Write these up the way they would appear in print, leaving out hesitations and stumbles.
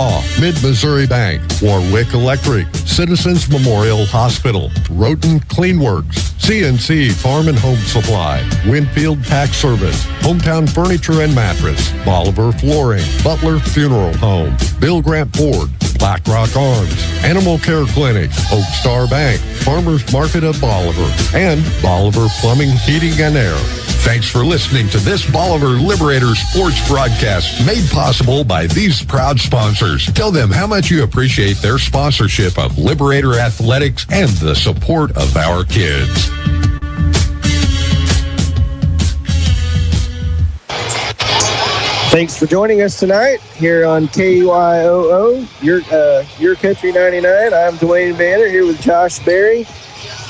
Law, Mid-Missouri Bank, Warwick Electric, Citizens Memorial Hospital, Roten Cleanworks, CNC Farm and Home Supply, Winfield Tax Service, Hometown Furniture and Mattress, Bolivar Flooring, Butler Funeral Home, Bill Grant Ford, Black Rock Arms, Animal Care Clinic, Oak Star Bank, Farmers Market of Bolivar, and Bolivar Plumbing, Heating and Air. Thanks for listening to this Bolivar Liberators sports broadcast made possible by these proud sponsors. Tell them how much you appreciate their sponsorship of Liberator Athletics and the support of our kids. Thanks for joining us tonight here on KYOO, YourCountry99. I'm Dwayne Banner here with Josh Berry,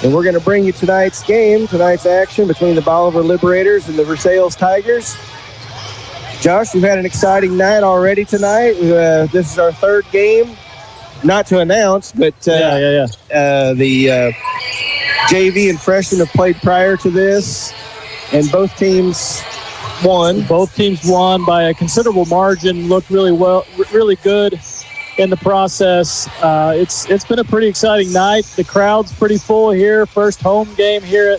and we're going to bring you tonight's action between the Bolivar Liberators and the Versailles Tigers. Josh, we've had an exciting night already tonight. This is our third game, not to announce, but the JV and freshmen have played prior to this, and both teams won. Both teams won by a considerable margin, looked really good in the process. It's been a pretty exciting night. The crowd's pretty full here. First home game here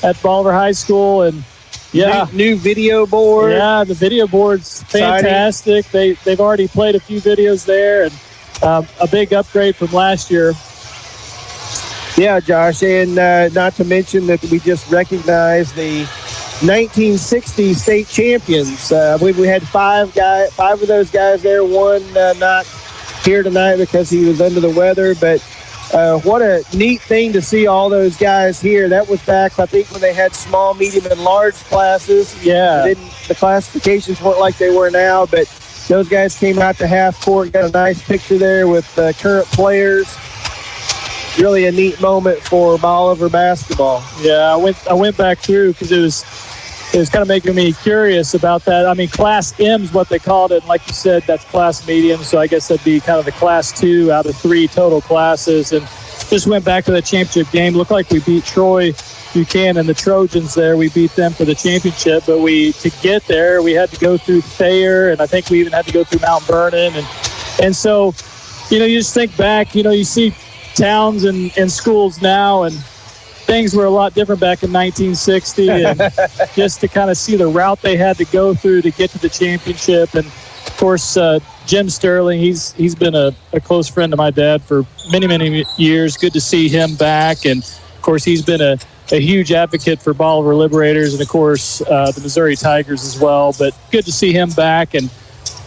at Bolivar High School, and new video board. Yeah, the video board's fantastic. They've already played a few videos there, and a big upgrade from last year. Yeah, Josh, and not to mention that we just recognized the 1960 state champions. I believe we had five of those guys there. One not here tonight because he was under the weather, but what a neat thing to see all those guys here. That was back, I think, when they had small, medium, and large classes. Yeah. The classifications weren't like they were now, but those guys came out to half court, got a nice picture there with current players. Really a neat moment for Bolivar basketball. Yeah, I went back through because it was kind of making me curious about that. I mean, Class M is what they called it. And like you said, that's Class Medium. So I guess that'd be kind of the Class 2 out of 3 total classes. And just went back to the championship game. Looked like we beat Troy Buchanan, the Trojans there. We beat them for the championship. But to get there, we had to go through Thayer. And I think we even had to go through Mount Vernon. And so, you just think back, you see towns and schools now, and things were a lot different back in 1960, and just to kind of see the route they had to go through to get to the championship. And of course, Jim Sterling, he's been a close friend of my dad for many, many years. Good to see him back. And of course, he's been a huge advocate for Bolivar Liberators, and of course, the Missouri Tigers as well. But good to see him back. And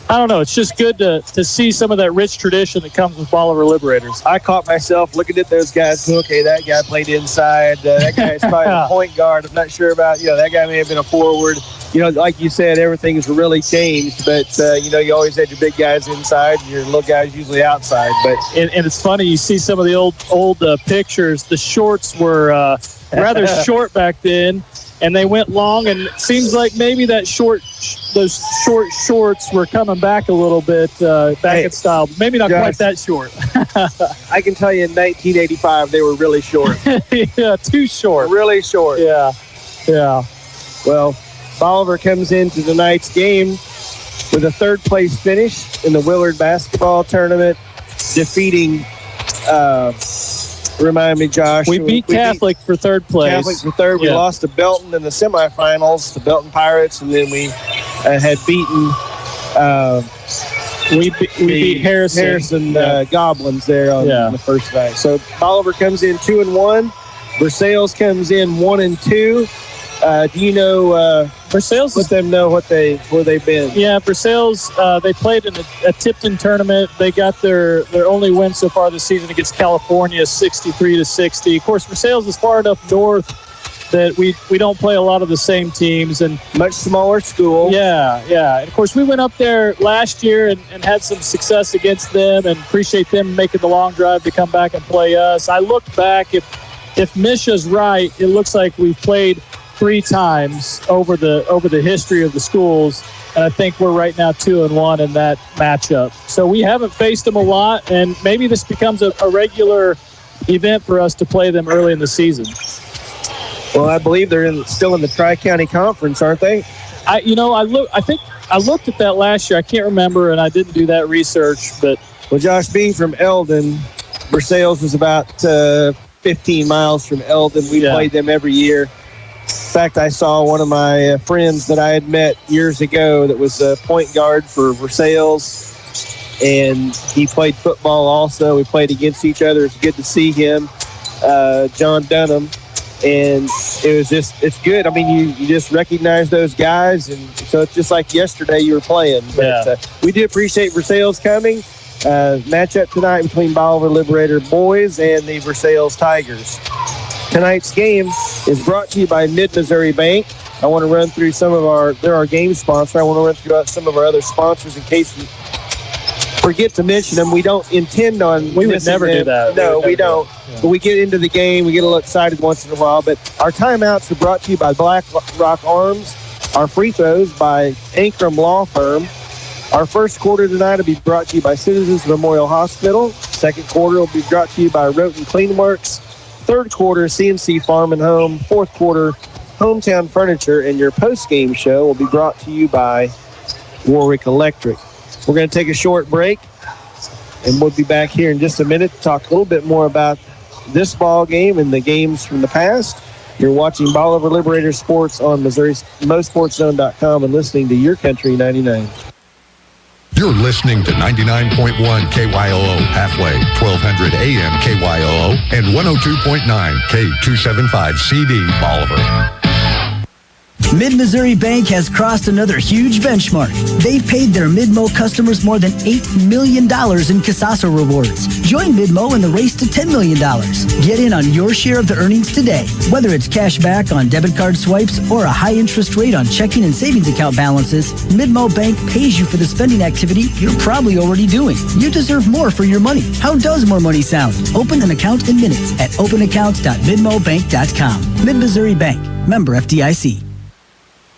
I don't know, it's just good to see some of that rich tradition that comes with Bolivar Liberators. I caught myself looking at those guys. Okay, that guy played inside. That guy's probably a point guard. I'm not sure about, that guy may have been a forward. Like you said, everything's really changed. But, you always had your big guys inside and your little guys usually outside. But and it's funny, you see some of the old pictures. The shorts were rather short back then, and they went long, and it seems like maybe those short shorts were coming back a little bit in style. Maybe not quite that short. I can tell you in 1985 they were really short. Yeah, too short. Really short. Yeah. Well, Bolivar comes into tonight's game with a third-place finish in the Willard basketball tournament, defeating remind me, Josh. We beat Catholic for third place. Catholic for third. We lost to Belton in the semifinals, the Belton Pirates, and then we had beaten we beat Harrison Goblins there on the first night. So Bolivar comes in 2-1. Versailles comes in 1-2. Do you know Versailles? Let them know where they've been. Yeah, Versailles. They played in a Tipton tournament. They got their only win so far this season against California, 63-60. Of course, Versailles is far enough north that we don't play a lot of the same teams, and much smaller school. Yeah. And of course, we went up there last year and had some success against them, and appreciate them making the long drive to come back and play us. I looked back. If Misha's right, it looks like we've played 3 times over the history of the schools, and I think we're right now 2-1 in that matchup. So we haven't faced them a lot, and maybe this becomes a regular event for us to play them early in the season. Well, I believe they're still in the Tri-County Conference, aren't they? I looked at that last year. I can't remember, and I didn't do that research. But Josh, being from Eldon, Versailles was about 15 miles from Eldon. We played them every year. In fact, I saw one of my friends that I had met years ago that was a point guard for Versailles, and he played football also. We played against each other. It's good to see him, John Dunham. And it's good. I mean, you just recognize those guys, and so it's just like yesterday you were playing. But we do appreciate Versailles coming. Matchup tonight between Bolivar Liberator boys and the Versailles Tigers. Tonight's game is brought to you by Mid-Missouri Bank. I want to run through they're our game sponsor. I want to run through some of our other sponsors in case we forget to mention them. We don't intend on. We would never do that. No, we don't. But we get into the game. We get a little excited once in a while. But our timeouts are brought to you by Black Rock Arms. Our free throws by Ankrum Law Firm. Our first quarter tonight will be brought to you by Citizens Memorial Hospital. Second quarter will be brought to you by Roten Clean Works. Third quarter, CNC Farm and Home. Fourth quarter, Hometown Furniture. And your post-game show will be brought to you by Warwick Electric. We're going to take a short break, and we'll be back here in just a minute to talk a little bit more about this ball game and the games from the past. You're watching Bolivar Liberators Sports on Missouri's MoSportsZone.com and listening to Your Country 99. You're listening to 99.1 KYOO halfway, 1200 AM KYOO, and 102.9 K275 CD Bolivar. Mid-Missouri Bank has crossed another huge benchmark. They've paid their Midmo customers more than $8 million in Casasa rewards. Join Midmo in the race to $10 million. Get in on your share of the earnings today. Whether it's cash back on debit card swipes or a high interest rate on checking and savings account balances, Midmo Bank pays you for the spending activity you're probably already doing. You deserve more for your money. How does more money sound? Open an account in minutes at openaccounts.midmobank.com. Mid-Missouri Bank. Member FDIC.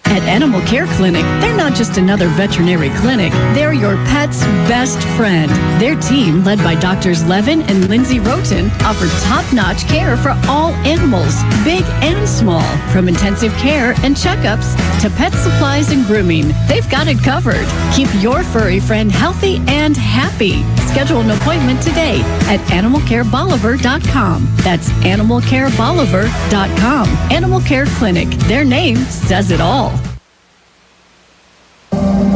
At Animal Care Clinic, they're not just another veterinary clinic. They're your pet's best friend. Their team, led by Drs. Levin and Lindsay Roten, offer top-notch care for all animals, big and small. From intensive care and checkups to pet supplies and grooming, they've got it covered. Keep your furry friend healthy and happy. Schedule an appointment today at animalcarebolivar.com. That's animalcarebolivar.com. Animal Care Clinic. Their name says it all.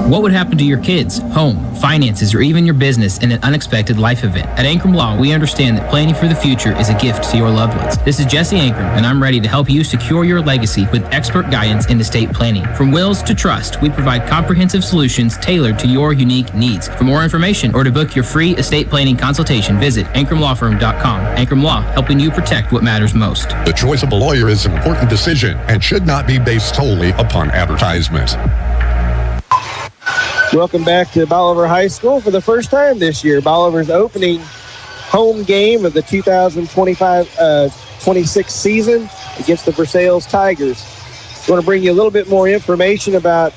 What would happen to your kids, home, finances, or even your business in an unexpected life event? At Ankrum Law, we understand that planning for the future is a gift to your loved ones. This is Jesse Ankrum, and I'm ready to help you secure your legacy with expert guidance in estate planning. From wills to trust, we provide comprehensive solutions tailored to your unique needs. For more information or to book your free estate planning consultation, visit ankrumlawfirm.com. Ankrum Law, helping you protect what matters most. The choice of a lawyer is an important decision and should not be based solely upon advertisement. Welcome back to Bolivar High School for the first time this year. Bolivar's opening home game of the 2025-26 season against the Versailles Tigers. I want to bring you a little bit more information about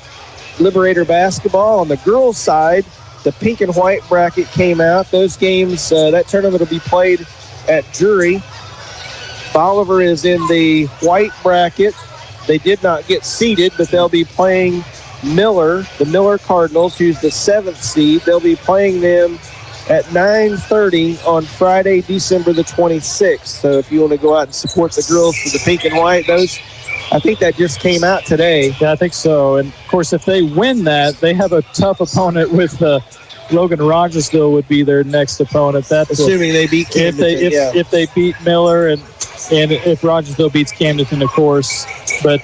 Liberator basketball. On the girls' side, the pink and white bracket came out. Those games, that tournament will be played at Drury. Bolivar is in the white bracket. They did not get seeded, but they'll be playing Miller, the Miller Cardinals, who's the 7th seed. They'll be playing them at 9:30 on Friday, December the 26th. So if you want to go out and support the girls for the pink and white, I think that just came out today. Yeah, I think so. And, of course, if they win that, they have a tough opponent with Logan Rogersville would be their next opponent. That's assuming they beat Camden. If they beat Miller and if Rogersville beats Camden, of course. But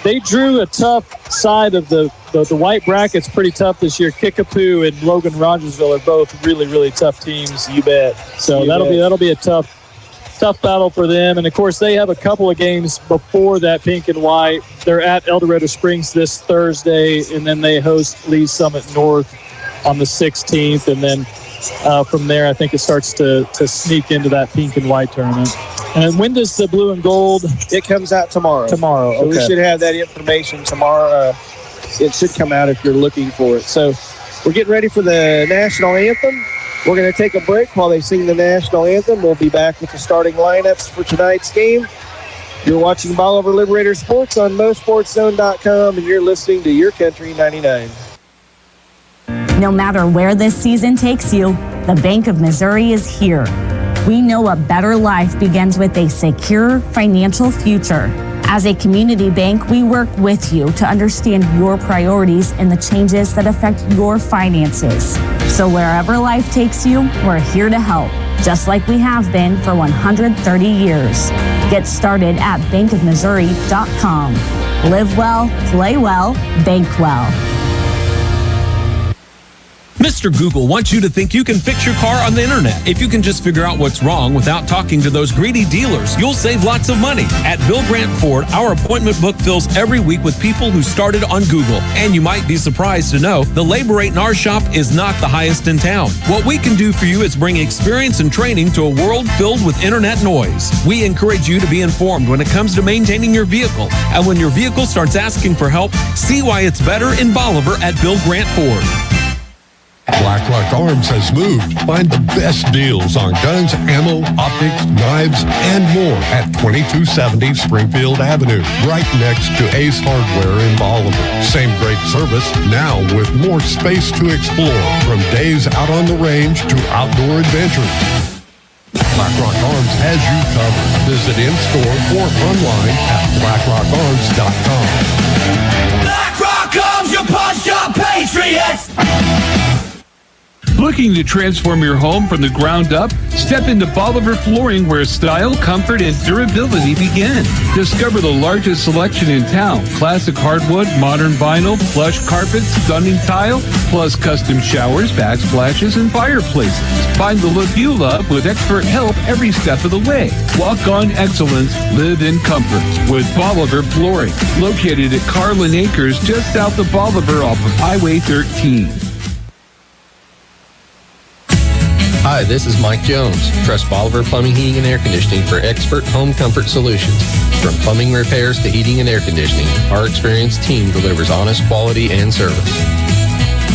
they drew a tough side of the white bracket's pretty tough this year. Kickapoo and Logan Rogersville are both really, really tough teams. You bet. So that'll be a tough battle for them. And of course they have a couple of games before that pink and white. They're at El Dorado Springs this Thursday, and then they host Lee Summit North on the 16th, and then from there I think it starts to sneak into that pink and white tournament. And when does the blue and gold? It comes out tomorrow. Tomorrow, okay. So we should have that information tomorrow. It should come out if you're looking for it. So we're getting ready for the national anthem. We're going to take a break while they sing the national anthem. We'll be back with the starting lineups for tonight's game. You're watching Bolivar Liberator Sports on MoSportsZone.com, and you're listening to Your Country 99. No matter where this season takes you, the Bank of Missouri is here. We know a better life begins with a secure financial future. As a community bank, we work with you to understand your priorities and the changes that affect your finances. So wherever life takes you, we're here to help, just like we have been for 130 years. Get started at bankofmissouri.com. Live well, play well, bank well. Mr. Google wants you to think you can fix your car on the internet. If you can just figure out what's wrong without talking to those greedy dealers, you'll save lots of money. At Bill Grant Ford, our appointment book fills every week with people who started on Google. And you might be surprised to know the labor rate in our shop is not the highest in town. What we can do for you is bring experience and training to a world filled with internet noise. We encourage you to be informed when it comes to maintaining your vehicle. And when your vehicle starts asking for help, see why it's better in Bolivar at Bill Grant Ford. Blackrock Arms has moved. Find the best deals on guns, ammo, optics, knives, and more at 2270 Springfield Avenue, right next to Ace Hardware in Bolivar. Same great service, now with more space to explore, from days out on the range to outdoor adventures. Blackrock Arms has you covered. Visit in-store or online at blackrockarms.com. Blackrock Arms, your punch-up Patriots! Looking to transform your home from the ground up? Step into Bolivar Flooring, where style, comfort, and durability begin. Discover the largest selection in town. Classic hardwood, modern vinyl, plush carpets, stunning tile, plus custom showers, backsplashes, and fireplaces. Find the look you love with expert help every step of the way. Walk on excellence, live in comfort with Bolivar Flooring. Located at Carlin Acres, just south of Bolivar off of Highway 13. Hi, this is Mike Jones. Trust Bolivar Plumbing, Heating, and Air Conditioning for expert home comfort solutions. From plumbing repairs to heating and air conditioning, our experienced team delivers honest quality and service.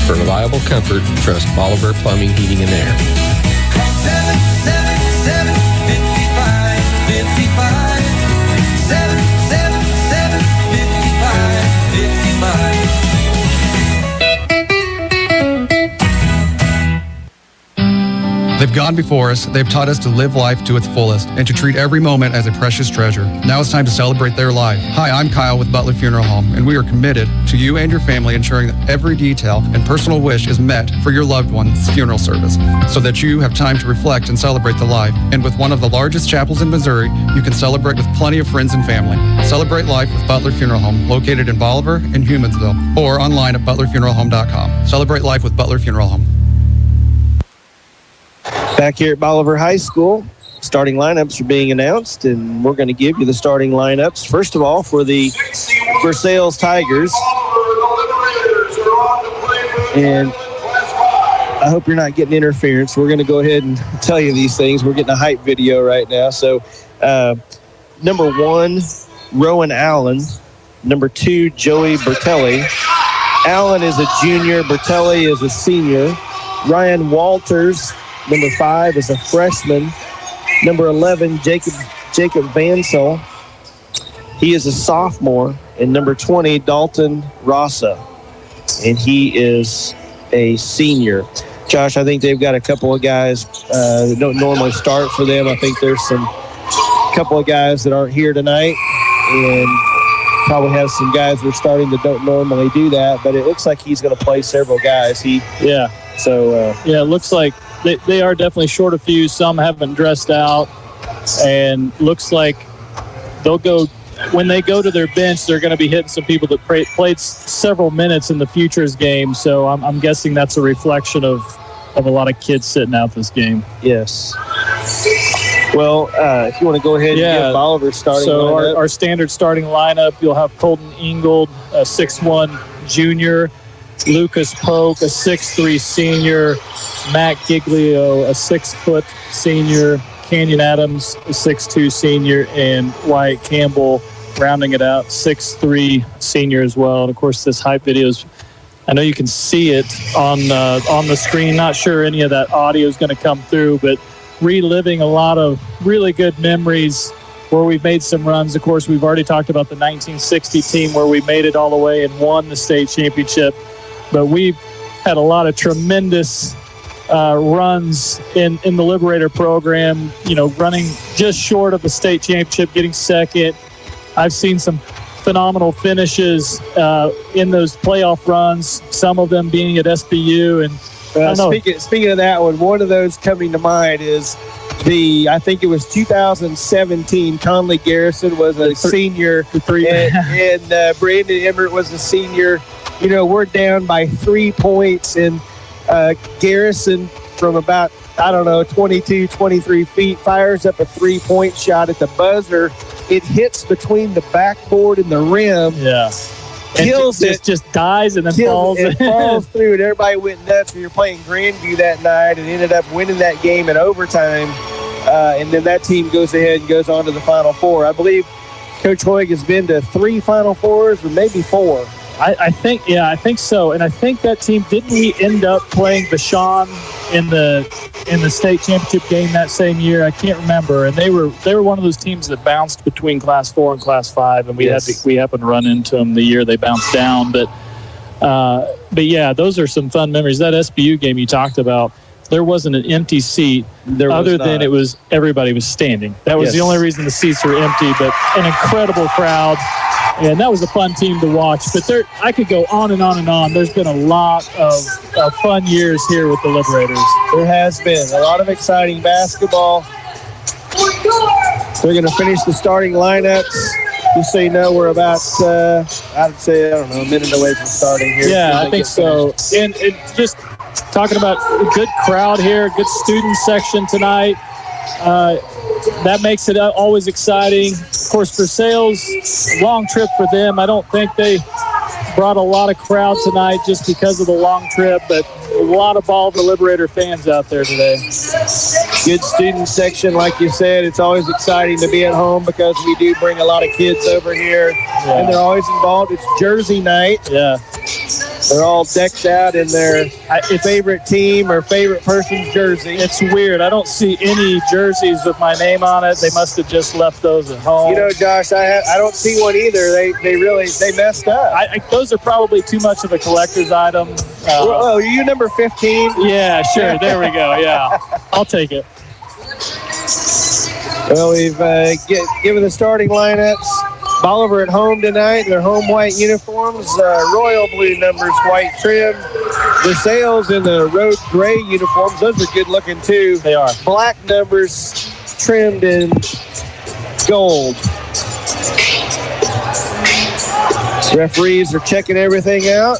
For reliable comfort, trust Bolivar Plumbing, Heating, and Air. 777 55 55 777 55 55. They've gone before us, they've taught us to live life to its fullest and to treat every moment as a precious treasure. Now it's time to celebrate their life. Hi, I'm Kyle with Butler Funeral Home, and we are committed to you and your family ensuring that every detail and personal wish is met for your loved one's funeral service, so that you have time to reflect and celebrate the life. And with one of the largest chapels in Missouri, you can celebrate with plenty of friends and family. Celebrate life with Butler Funeral Home, located in Bolivar and Humansville, or online at butlerfuneralhome.com. Celebrate life with Butler Funeral Home. Back here at Bolivar High School, starting lineups are being announced, and we're going to give you the starting lineups. First of all, for the Versailles Tigers. And I hope you're not getting interference. We're going to go ahead and tell you these things. We're getting a hype video right now. So, number 1, Rowan Allen. Number 2, Joey Bertelli. Allen is a junior. Bertelli is a senior. Ryan Walters, number 5, is a freshman. Number 11, Jacob Vansel. He is a sophomore. And number 20, Dalton Rasa. And he is a senior. Josh, I think they've got a couple of guys that don't normally start for them. I think there's a couple of guys that aren't here tonight. And probably have some guys that are starting that don't normally do that. But it looks like he's going to play several guys. It looks like they are definitely short a few. Some haven't dressed out, and looks like they'll go when they go to their bench. They're going to be hitting some people that played several minutes in the Futures game. So I'm guessing that's a reflection of a lot of kids sitting out this game. Yes. Well, if you want to go ahead and give Bolivar starting lineup. Our standard starting lineup, you'll have Colton Ingold, a 6'1" junior. Lucas Polk, a 6'3" senior. Matt Giglio, a 6-foot senior. Canyon Adams, a 6'2" senior. And Wyatt Campbell, rounding it out, 6'3" senior as well. And, of course, this hype video is, I know you can see it on the screen. Not sure any of that audio is going to come through, but reliving a lot of really good memories where we've made some runs. Of course, we've already talked about the 1960 team where we made it all the way and won the state championship. But we've had a lot of tremendous runs in the Liberator program, running just short of the state championship, getting second. I've seen some phenomenal finishes in those playoff runs, some of them being at SBU. And speaking of that one of those coming to mind is I think it was 2017. Conley Garrison was a senior, and Brandon Emmert was a senior. We're down by 3 points, and Garrison from about, 22, 23 feet fires up a 3-point shot at the buzzer. It hits between the backboard and the rim. Yeah. Kills it. Just dies and then falls. It falls through, and everybody went nuts. We were playing Grandview that night and ended up winning that game in overtime. And then that team goes ahead and goes on to the Final Four. I believe Coach Hoig has been to 3 Final Fours or maybe 4. I think so. And I think that team, didn't we end up playing Bashan in the state championship game that same year? I can't remember. And they were one of those teams that bounced between Class 4 and Class 5, and we happened to run into them the year they bounced down. But yeah, those are some fun memories. That SBU game you talked about, there wasn't an empty seat other than everybody was standing. That was the only reason the seats were empty, but an incredible crowd. And that was a fun team to watch. But I could go on and on and on. There's been a lot of fun years here with the Liberators. There has been a lot of exciting basketball. We're going to finish the starting lineups. Just so you know, we're about, I'd say, a minute away from starting here. Yeah, I think so. And just talking about a good crowd here, good student section tonight. That makes it always exciting. Of course, Versailles, long trip for them. I don't think they brought a lot of crowd tonight just because of the long trip, but a lot of Bolivar Liberator fans out there today. Good student section, like you said. It's always exciting to be at home because we do bring a lot of kids over here, and they're always involved. It's Jersey night. Yeah. They're all decked out in their favorite team or favorite person's jersey. It's weird. I don't see any jerseys with my name on it. They must have just left those at home. Josh, I don't see one either. They messed up. Those are probably too much of a collector's item. Are you number 15? Yeah, sure. There we go. Yeah, I'll take it. Well, we've given the starting lineups. Bolivar at home tonight in their home white uniforms, royal blue numbers, white trim. Versailles in the road gray uniforms. Those are good looking too. They are. Black numbers trimmed in gold. Referees are checking everything out.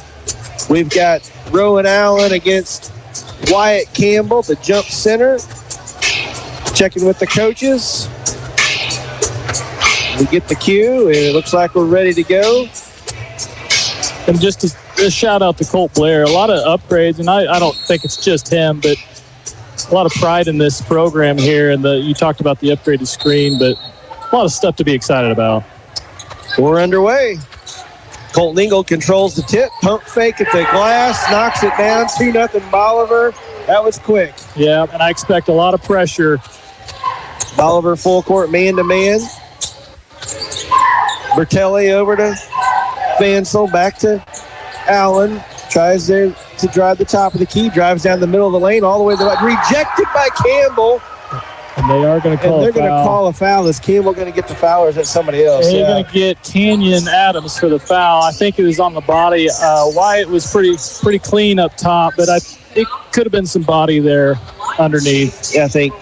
We've got Rowan Allen against Wyatt Campbell, the jump center. Checking with the coaches. We get the cue, and it looks like we're ready to go. And just a shout out to Colt Blair. A lot of upgrades, and I don't think it's just him, but a lot of pride in this program here. And you talked about the upgraded screen, but a lot of stuff to be excited about. We're underway. Colton Ingold controls the tip, pump fake at the glass, knocks it down, 2-0 Bolivar. That was quick. Yeah, and I expect a lot of pressure. Bolivar full court man-to-man. Bertelli over to Vansel, back to Allen. Tries there to drive the top of the key, drives down the middle of the lane all the way to the right. Rejected by Campbell. And they are going to call a foul. And they're going to call a foul. Is Campbell going to get the foul, or is that somebody else? They're going to get Canyon Adams for the foul. I think it was on the body. Wyatt was pretty clean up top, but it could have been some body there underneath. Yeah, I think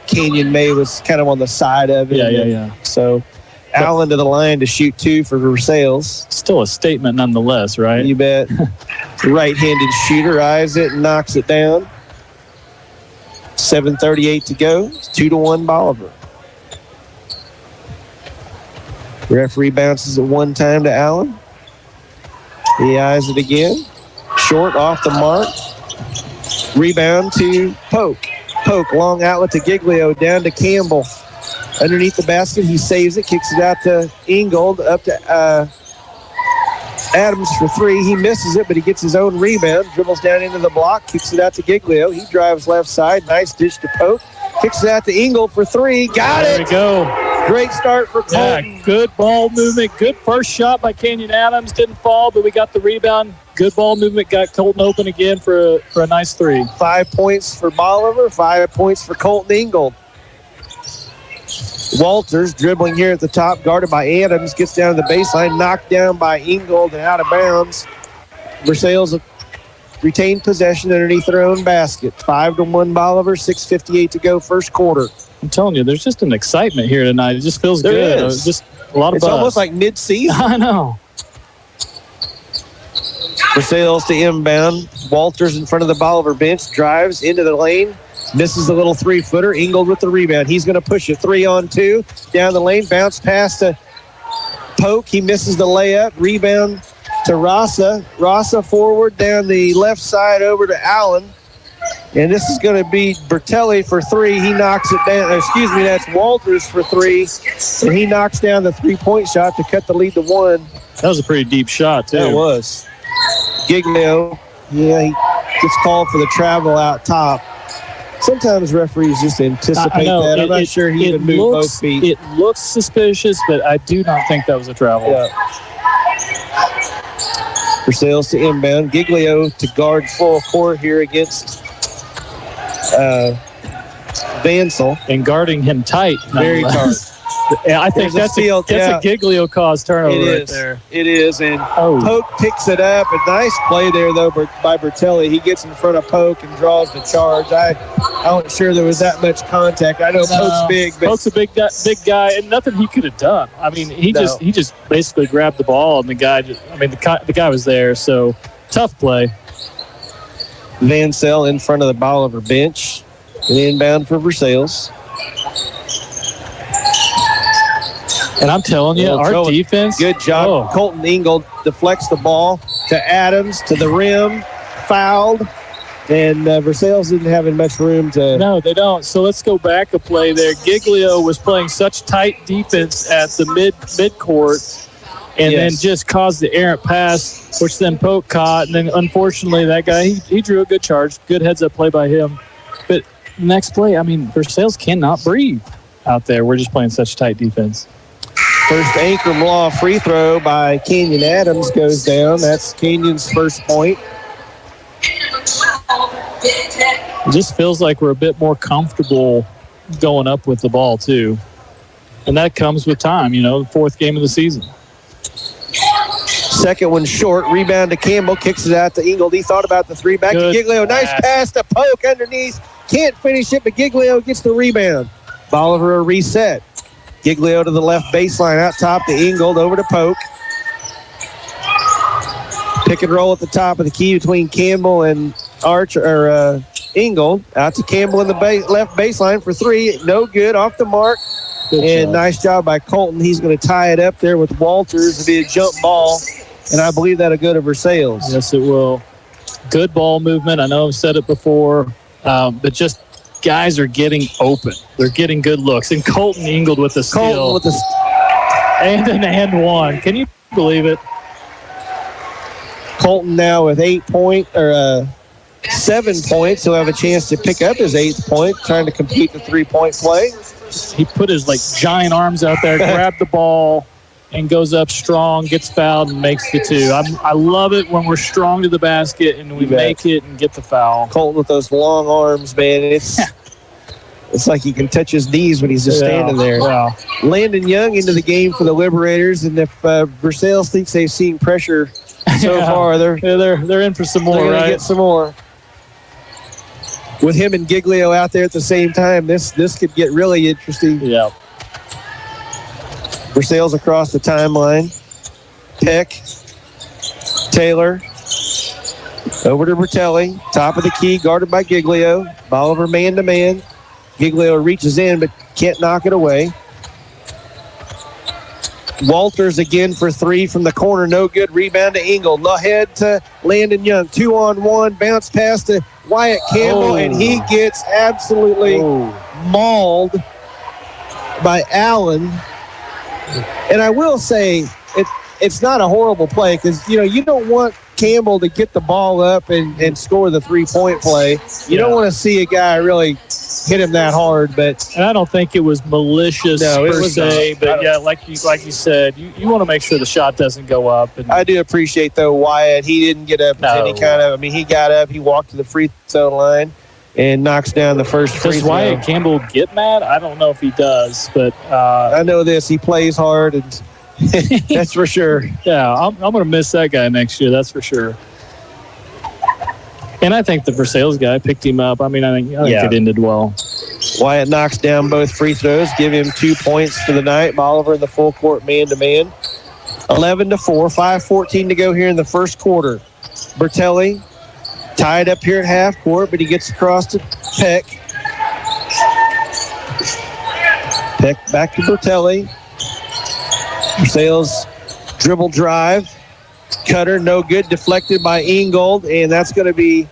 Canyon May was kind of on the side of it. Yeah. So Allen to the line to shoot 2 for Versailles. Still a statement nonetheless, right? You bet. Right-handed shooter eyes it and knocks it down. 7:38 to go. It's 2-1 Bolivar. Referee bounces it one time to Allen. He eyes it again. Short off the mark. Rebound to Polk. Polk, long outlet to Giglio, down to Campbell. Underneath the basket, he saves it, kicks it out to Ingold, up to Adams for 3. He misses it, but he gets his own rebound, dribbles down into the block, kicks it out to Giglio. He drives left side, nice dish to Polk. Kicks it out to Ingold for 3. Got it! There we go. Great start for Colton. Yeah, good ball movement. Good first shot by Kenyon Adams. Didn't fall, but we got the rebound. Good ball movement. Got Colton open again for a nice 3. 5 points for Bolivar, 5 points for Colton Ingold. Walters dribbling here at the top, guarded by Adams, gets down to the baseline, knocked down by Ingold and out of bounds. Versailles retained possession underneath their own basket. 5-1 Bolivar, 6:58 to go, first quarter. I'm telling you, there's just an excitement here tonight. It just feels good. Is. Just a lot of It's buzz. almost like mid-season. I know. Versailles to inbound. Walters in front of the Bolivar bench, drives into the lane, misses the little 3-footer. Ingold with the rebound. He's going to push it 3-on-2. Down the lane, bounce pass to Polk. He misses the layup. Rebound to Rasa. Rasa forward down the left side over to Allen. And this is going to be Bertelli for 3. He knocks it down. Excuse me, that's Walters for 3. And he knocks down the 3-point shot to cut the lead to 1. That was a pretty deep shot, too. That was. Giglio, yeah, he gets called for the travel out top. Sometimes referees just anticipate that. I'm not sure he even moved both feet. It looks suspicious, but I do not think that was a travel. Yeah. Versailles to inbound. Giglio to guard full court here against Vansel. And guarding him tight. Very tight. Yeah, I think that's a Giglio cause turnover right there. It is, and Polk picks it up. A nice play there, though, by Bertelli. He gets in front of Polk and draws the charge. I wasn't sure there was that much contact. I know Polk's big, but Polk's a big guy, and nothing he could have done. I mean, he just basically grabbed the ball, and the guy was there. So tough play. Vansell in front of the Bolivar bench, and inbound for Versailles. And I'm telling you, our defense. Good job. Colton Ingold deflects the ball to Adams, to the rim, fouled. And Versailles didn't have much room to. No, they don't. So let's go back a play there. Giglio was playing such tight defense at the midcourt and then just caused the errant pass, which then Polk caught. And then, unfortunately, that guy, he drew a good charge. Good heads-up play by him. But next play, I mean, Versailles cannot breathe out there. We're just playing such tight defense. First Ankrum Law free throw by Kenyon Adams goes down. That's Kenyon's first point. It just feels like we're a bit more comfortable going up with the ball, too. And that comes with time, the fourth game of the season. Second one short. Rebound to Campbell. Kicks it out to Ingold. He thought about the 3. Back to Giglio. Nice pass to Polk underneath. Can't finish it, but Giglio gets the rebound. Bolivar a reset. Giglio to the left baseline, out top to Ingold, over to Polk. Pick and roll at the top of the key between Campbell and Ingold. Out to Campbell in the left baseline for 3. No good, off the mark. And nice job by Colton. He's going to tie it up there with Walters. It'll be a jump ball, and I believe that'll go to Versailles. Yes, it will. Good ball movement. I know I've said it before, but just guys are getting open. They're getting good looks. And Colton Ingold with the steal. And an and one. Can you believe it? Colton now with 7 points. He'll have a chance to pick up his 8th point, trying to complete the 3-point play. He put his giant arms out there, grabbed the ball, and goes up strong, gets fouled, and makes the 2. I love it when we're strong to the basket and we make it and get the foul. Colton with those long arms, man. It's like he can touch his knees when he's just standing there. Wow. Landon Young into the game for the Liberators, and if Versailles thinks they've seen pressure so far, they're in for some more. They're right? Get some more. With him and Giglio out there at the same time, this could get really interesting. Yeah. Versailles across the timeline. Peck. Taylor. Over to Bertelli. Top of the key, guarded by Giglio. Bolivar man-to-man. Giglio reaches in, but can't knock it away. Walters again for 3 from the corner. No good. Rebound to Ingold. Ahead to Landon Young. 2-on-1. Bounce pass to Wyatt Campbell, and he gets absolutely mauled by Allen. And I will say it's not a horrible play because, you don't want Campbell to get the ball up and score the 3-point play. You don't want to see a guy really hit him that hard, but and I don't think it was malicious per se. But yeah, like you said, you want to make sure the shot doesn't go up. And I do appreciate though Wyatt. He didn't get up with any kind of. I mean, he got up, he walked to the free throw line, and knocks down the first free throw. Does Wyatt Campbell get mad? I don't know if he does, but I know this. He plays hard, and that's for sure. Yeah, I'm going to miss that guy next year. That's for sure. And I think the Versailles guy picked him up. I think it ended well. Wyatt knocks down both free throws, give him 2 points for the night. Bolivar in the full court man-to-man. 11-4, 5:14 to go here in the first quarter. Bertelli tied up here at half court, but he gets across to Peck. Peck back to Bertelli. Versailles dribble drive. Cutter, no good, deflected by Ingold, and that's going to be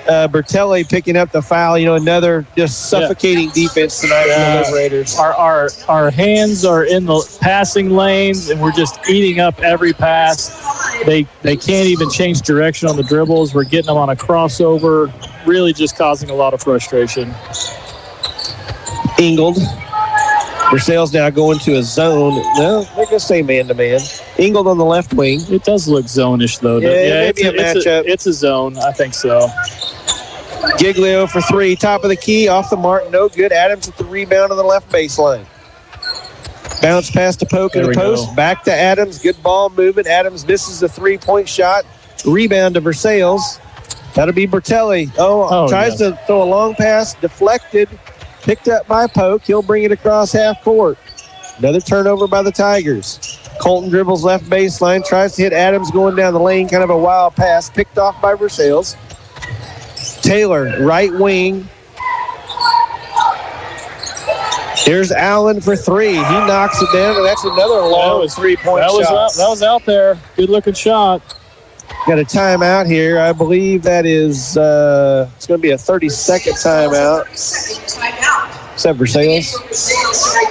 Bertelli picking up the foul. Another just suffocating defense tonight for the Liberators. Our hands are in the passing lanes, and we're just eating up every pass. They can't even change direction on the dribbles. We're getting them on a crossover, really just causing a lot of frustration. Ingold. Versailles now going to a zone. No, they're going to stay man-to-man. Ingold on the left wing. It does look zone-ish, though. Yeah, maybe a matchup. It's a zone. I think so. Giglio for three. Top of the key. Off the mark. No good. Adams with the rebound on the left baseline. Bounce pass to Poke in the post. Go. Back to Adams. Good ball movement. Adams misses the three-point shot. Rebound to Versailles. That'll be Bertelli. Tries to throw a long pass. Deflected. Picked up by Poke. He'll bring it across half court. Another turnover by the Tigers. Colton dribbles left baseline. Tries to hit Adams going down the lane. Kind of a wild pass. Picked off by Versailles. Taylor, right wing. Here's Allen for three. He knocks it down, and that's another long three-point shot. That was out there. Good-looking shot. Got a timeout here. I believe that is it's going to be a 30-second timeout. Is that Versailles?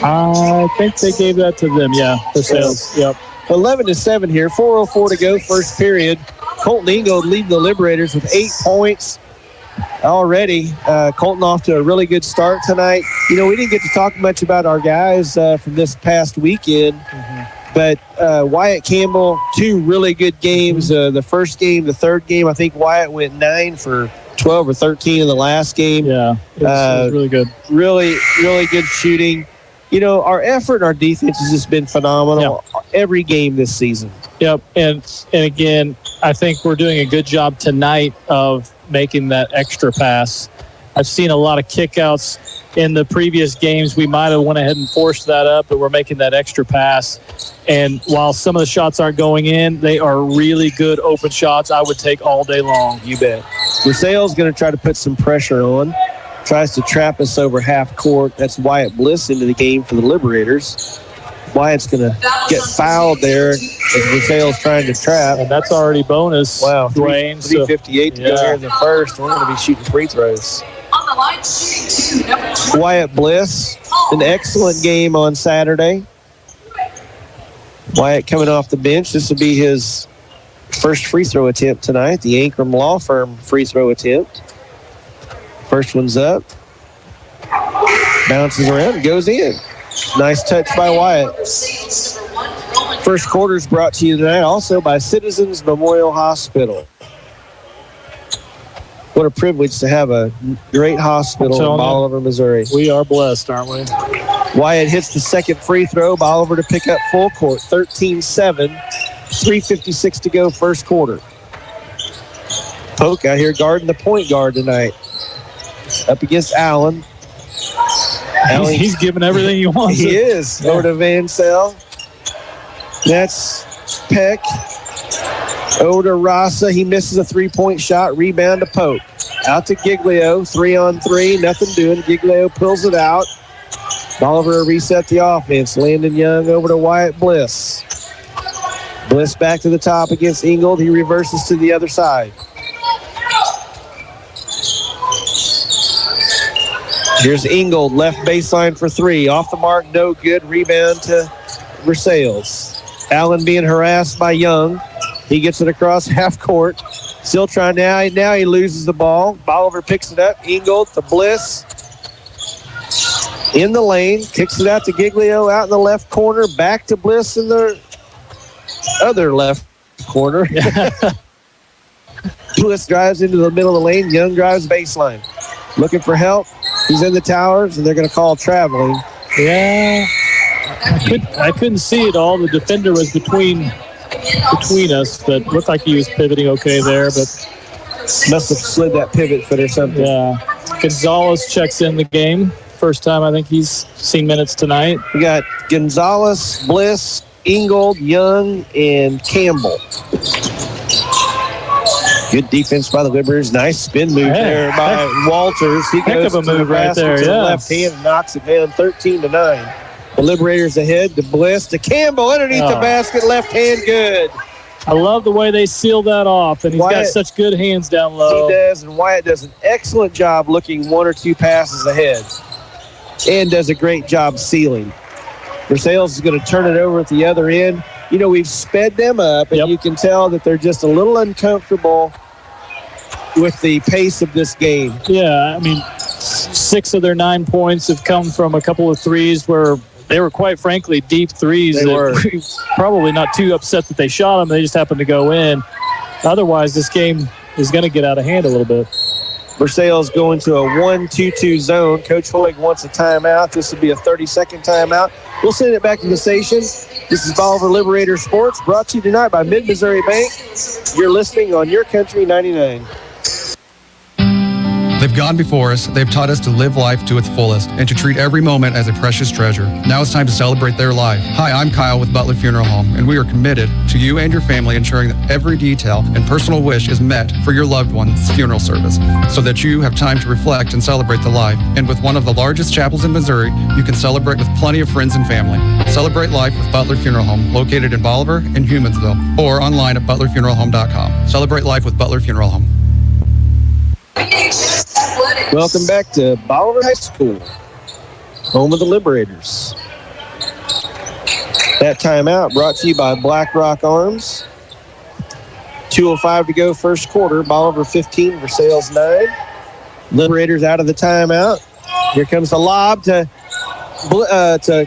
I think they gave that to them, yeah. Versailles, yep. 11-7 here. 4:04 to go, first period. Colton Ingold leading the Liberators with 8 points already. Colton off to a really good start tonight. We didn't get to talk much about our guys from this past weekend. But Wyatt Campbell, 2 really good games. The first game, the third game, I think Wyatt went 9 for 12 or 13 in the last game. Yeah, it was really good. Really, really good shooting. Our effort and our defense has just been phenomenal every game this season. Yep, and again, I think we're doing a good job tonight of making that extra pass. I've seen a lot of kickouts in the previous games. We might have went ahead and forced that up, but we're making that extra pass. And while some of the shots aren't going in, they are really good open shots I would take all day long. You bet. Versailles is going to try to put some pressure on. Tries to trap us over half court. That's Wyatt Bliss into the game for the Liberators. Wyatt's going to get fouled there as Versailles trying to trap. And that's already bonus. Wow, Dwayne. 3:58 to go here in the first. We're going to be shooting free throws. Wyatt Bliss, an excellent game on Saturday. Wyatt coming off the bench. This will be his first free throw attempt tonight, the Ankrum Law Firm free throw attempt. First one's up. Bounces around and goes in. Nice touch by Wyatt. First quarter is brought to you tonight also by Citizens Memorial Hospital. What a privilege to have a great hospital in Bolivar, Missouri. We are blessed, aren't we? Wyatt hits the second free throw. Bolivar to pick up full court. 13-7. 3:56 to go first quarter. Poke out here guarding the point guard tonight. Up against Allen. He's giving everything he wants. He is. Over to Van Sel. That's Peck. Over to Rasa. He misses a three-point shot. Rebound to Pope. Out to Giglio. 3-on-3. Nothing doing. Giglio pulls it out. Bolivar reset the offense. Landon Young over to Wyatt Bliss. Bliss back to the top against Ingold. He reverses to the other side. Here's Ingold, left baseline for three. Off the mark, no good. Rebound to Versailles. Allen being harassed by Young. He gets it across half court. Still trying now. Now he loses the ball. Bolivar picks it up. Ingold to Bliss. in the lane, kicks it out to Giglio out in the left corner, back to Bliss in the other left corner. Bliss drives into the middle of the lane. Young drives baseline. Looking for help. He's in the towers, and they're going to call traveling. Yeah. I couldn't see it all. The defender was between us, but looked like he was pivoting okay there, but must have slid that pivot foot or something. Yeah. Gonzalez checks in the game. First time I think he's seen minutes tonight. We got Gonzalez, Bliss, Ingold, Young, and Campbell. Good defense by the Liberators. Nice spin move there by Walters. He goes of a move right there, to the left hand and knocks it down 13-9. The Liberators ahead to Bliss, to Campbell underneath the basket, left hand good. I love the way they seal that off, and he's got such good hands down low. He does, and Wyatt does an excellent job looking one or two passes ahead and does a great job sealing. Versailles is going to turn it over at the other end. You know, we've sped them up, and you can tell that they're just a little uncomfortable with the pace of this game. Yeah, I mean, 6 of their 9 points have come from a couple of threes where they were, quite frankly, deep threes. They were. Probably not too upset that they shot them. They just happened to go in. Otherwise, this game is going to get out of hand a little bit. Versailles going to a 1-2-2 zone. Coach Hoig wants a timeout. This will be a 30-second timeout. We'll send it back to the station. This is Bolivar Liberator Sports, brought to you tonight by Mid-Missouri Bank. You're listening on YourCountry99. They've gone before us, they've taught us to live life to its fullest and to treat every moment as a precious treasure. Now it's time to celebrate their life. Hi, I'm Kyle with Butler Funeral Home, and we are committed to you and your family ensuring that every detail and personal wish is met for your loved one's funeral service so that you have time to reflect and celebrate the life. And with one of the largest chapels in Missouri, you can celebrate with plenty of friends and family. Celebrate life with Butler Funeral Home, located in Bolivar and Humansville, or online at butlerfuneralhome.com. Celebrate life with Butler Funeral Home. Welcome back to Bolivar High School, home of the Liberators. That timeout brought to you by Black Rock Arms. 2:05 to go, first quarter. Bolivar 15, Versailles 9. Liberators out of the timeout. Here comes the lob to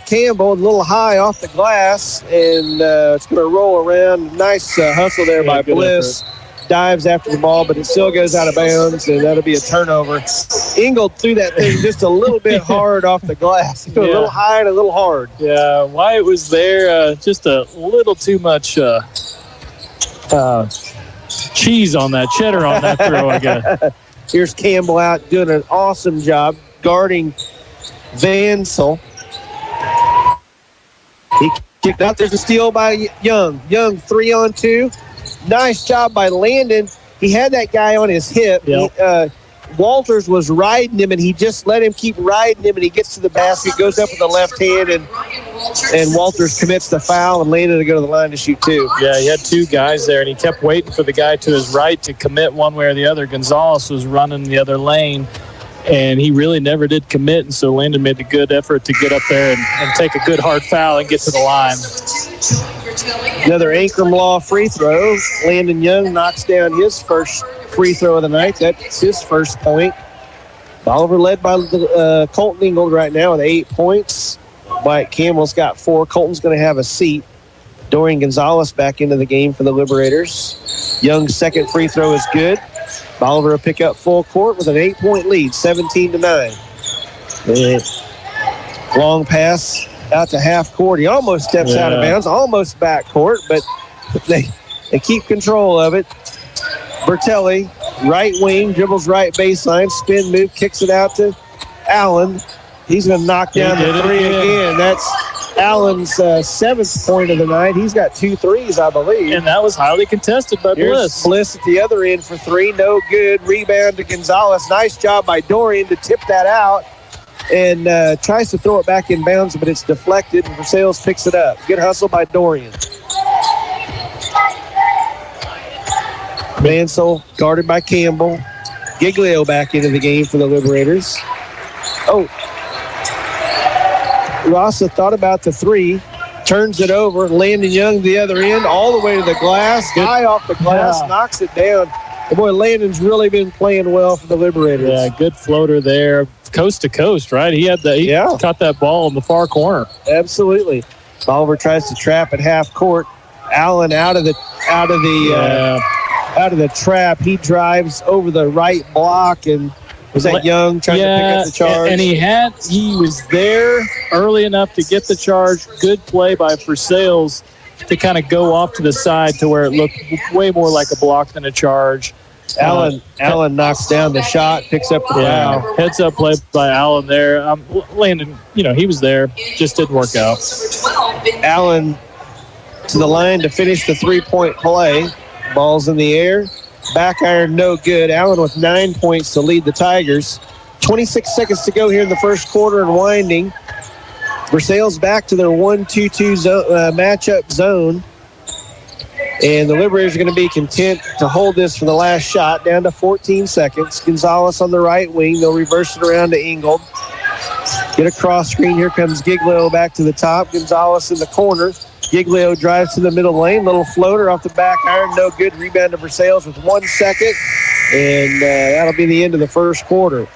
Campbell, a little high off the glass, and it's going to roll around. Nice hustle there by Bliss. Dives after the ball, but it still goes out of bounds, and that'll be a turnover. Ingold threw that thing just a little bit hard off the glass. A little high and a little hard. Yeah, Wyatt was there. Just a little too much cheese on that, cheddar on that throw, I guess. Here's Campbell out doing an awesome job guarding Vansel. He kicked out. There's a steal by Young. Young 3-on-2. Nice job by Landon. He had that guy on his hip. Yep. Walters was riding him, and he just let him keep riding him, and he gets to the basket, goes up with the left hand, and Walters commits the foul, and Landon to go to the line to shoot two. Yeah, he had 2 guys there, and he kept waiting for the guy to his right to commit one way or the other. Gonzalez was running the other lane, and he really never did commit, and so Landon made a good effort to get up there and take a good hard foul and get to the line. Another Ankrum Law free throw. Landon Young knocks down his first free throw of the night. That's his first point. Bolivar led by Colton Ingold right now with 8 points. Wyatt Campbell's got 4. Colton's going to have a seat. Dorian Gonzalez back into the game for the Liberators. Young's second free throw is good. Bolivar will pick up full court with an 8-point lead, 17-9. Long pass out to half court. He almost steps out of bounds, almost back court, but they keep control of it. Bertelli, right wing, dribbles right baseline, spin move, kicks it out to Allen. He's going to knock down the three again. That's Allen's 7th point of the night. He's got 2 threes, I believe. And that was highly contested by Bliss. Bliss at the other end for 3. No good. Rebound to Gonzalez. Nice job by Dorian to tip that out. And tries to throw it back in bounds, but it's deflected, and Versailles picks it up. Good hustle by Dorian. Mansell guarded by Campbell. Giglio back into the game for the Liberators. Oh. Rasa thought about the 3. Turns it over. Landon Young the other end, all the way to the glass. High off the glass, knocks it down. And boy, Landon's really been playing well for the Liberators. Yeah, good floater there. coast to coast, right? He caught that ball in the far corner. Absolutely. Bolivar tries to trap at half court. Allen out of the trap. He drives over the right block, and was that Young trying to pick up the charge? And he was there early enough to get the charge. Good play by Versailles to kind of go off to the side to where it looked way more like a block than a charge. Allen knocks down the shot, picks up the foul. Heads up play by Allen there. Landon, he was there, just didn't work out. Allen to the line to finish the three-point play. Ball's in the air. Back iron, no good. Allen with 9 points to lead the Tigers. 26 seconds to go here in the first quarter and winding. Versailles back to their 1-2-2 matchup zone. And the Liberators are going to be content to hold this for the last shot, down to 14 seconds. Gonzalez on the right wing. They'll reverse it around to Ingold. Get a cross screen. Here comes Giglio back to the top. Gonzalez in the corner. Giglio drives to the middle lane. Little floater off the back iron. No good. Rebound to Versailles with 1 second. And that'll be the end of the first quarter.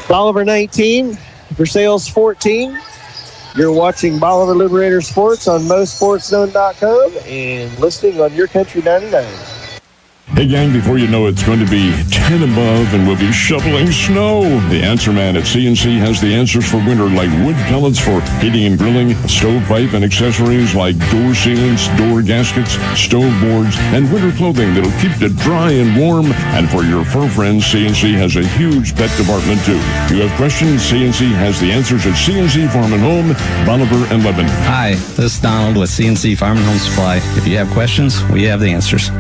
Bolivar 19, Versailles 14. You're watching Bolivar Liberator Sports on MoSportsZone.com and listening on YourCountry99. Hey gang, before you know it's going to be 10 above and we'll be shoveling snow. The Answer Man at CNC has the answers for winter, like wood pellets for heating and grilling, stovepipe and accessories like door sealants, door gaskets, stove boards, and winter clothing that'll keep you dry and warm. And for your fur friends, CNC has a huge pet department too. You have questions? CNC has the answers at CNC Farm and Home, Bolivar and Lebanon. Hi, this is Donald with CNC Farm and Home Supply. If you have questions, we have the answers.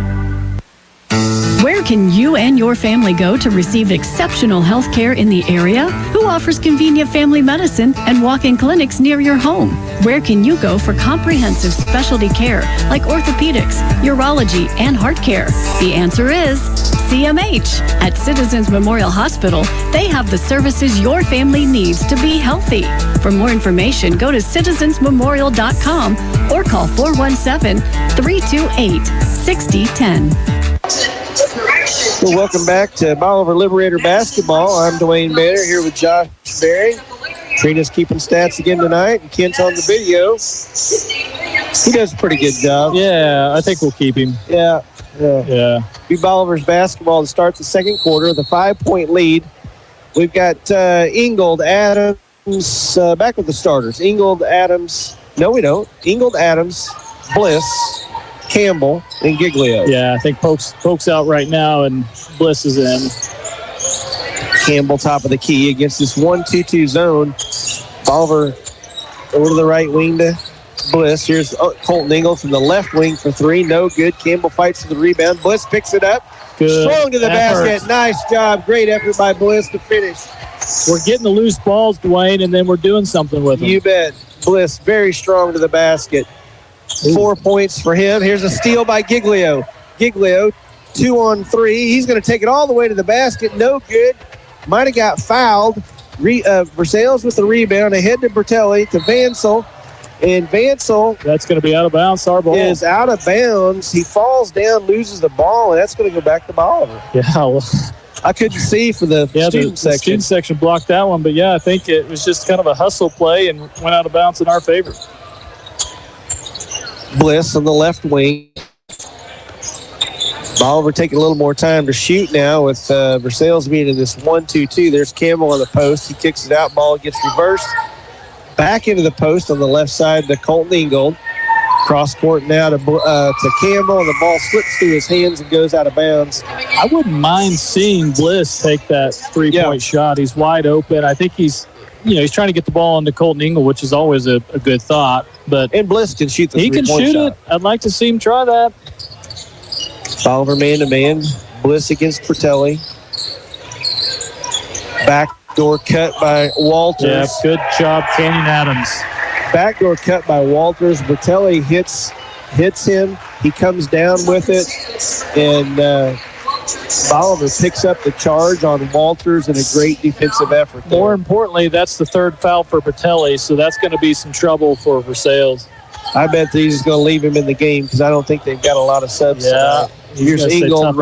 Where can you and your family go to receive exceptional health care in the area? Who offers convenient family medicine and walk-in clinics near your home? Where can you go for comprehensive specialty care like orthopedics, urology, and heart care? The answer is CMH. At Citizens Memorial Hospital, they have the services your family needs to be healthy. For more information, go to citizensmemorial.com or call 417-328-6010. Well, welcome back to Bolivar Liberator Basketball. I'm Dwayne Banner here with Josh Berry. Trina's keeping stats again tonight, and Kent's on the video. He does a pretty good job. Yeah, I think we'll keep him. Yeah. Be Bolivar's basketball to start the second quarter, the 5-point lead. We've got Ingold, Adams, back with the starters. Ingold, Adams. No, we don't. Ingold, Adams, Bliss, Campbell, and Giglio. Yeah, I think Polk's out right now, and Bliss is in. Campbell top of the key against this 1-2-2 zone. Bolivar over to the right wing to Bliss. Here's Colton Ingold from the left wing for three. No good. Campbell fights for the rebound. Bliss picks it up. Good strong to the effort. basket. Nice job. Great effort by Bliss to finish. We're getting the loose balls, Dwayne, and then we're doing something with them. You bet. Bliss very strong to the basket. 4 points for him. Here's a steal by Giglio. Giglio, 2-on-3. He's going to take it all the way to the basket. No good. Might have got fouled. Versailles with the rebound. Ahead to Bertelli, to Vansel. And Vansel. That's going to be out of bounds. Our ball is out of bounds. He falls down, loses the ball, and that's going to go back to Bolivar. Yeah, well, I couldn't see for the student section. The student section blocked that one, but yeah, I think it was just kind of a hustle play and went out of bounds in our favor. Bliss on the left wing. Bolivar taking a little more time to shoot now with Versailles being in this 1-2-2. There's Campbell on the post. He kicks it out. Ball gets reversed. Back into the post on the left side to Colton Ingold. Cross court now to Campbell, and the ball slips through his hands and goes out of bounds. I wouldn't mind seeing Bliss take that three-point shot. He's wide open. I think he's trying to get the ball into Colton Ingold, which is always a good thought. And Bliss can shoot the three-point shot. He can shoot it. I'd like to see him try that. Bolivar man-to-man. Bliss against Bertelli. Backdoor cut by Walters. Yeah, good job, Canyon Adams. Backdoor cut by Walters. Bertelli hits him. He comes down with it. And Bolivar picks up the charge on Walters in a great defensive effort there. More importantly, that's the third foul for Bertelli, so that's going to be some trouble for Versailles. I bet he's going to leave him in the game because I don't think they've got a lot of subs tonight. Here's Ingold,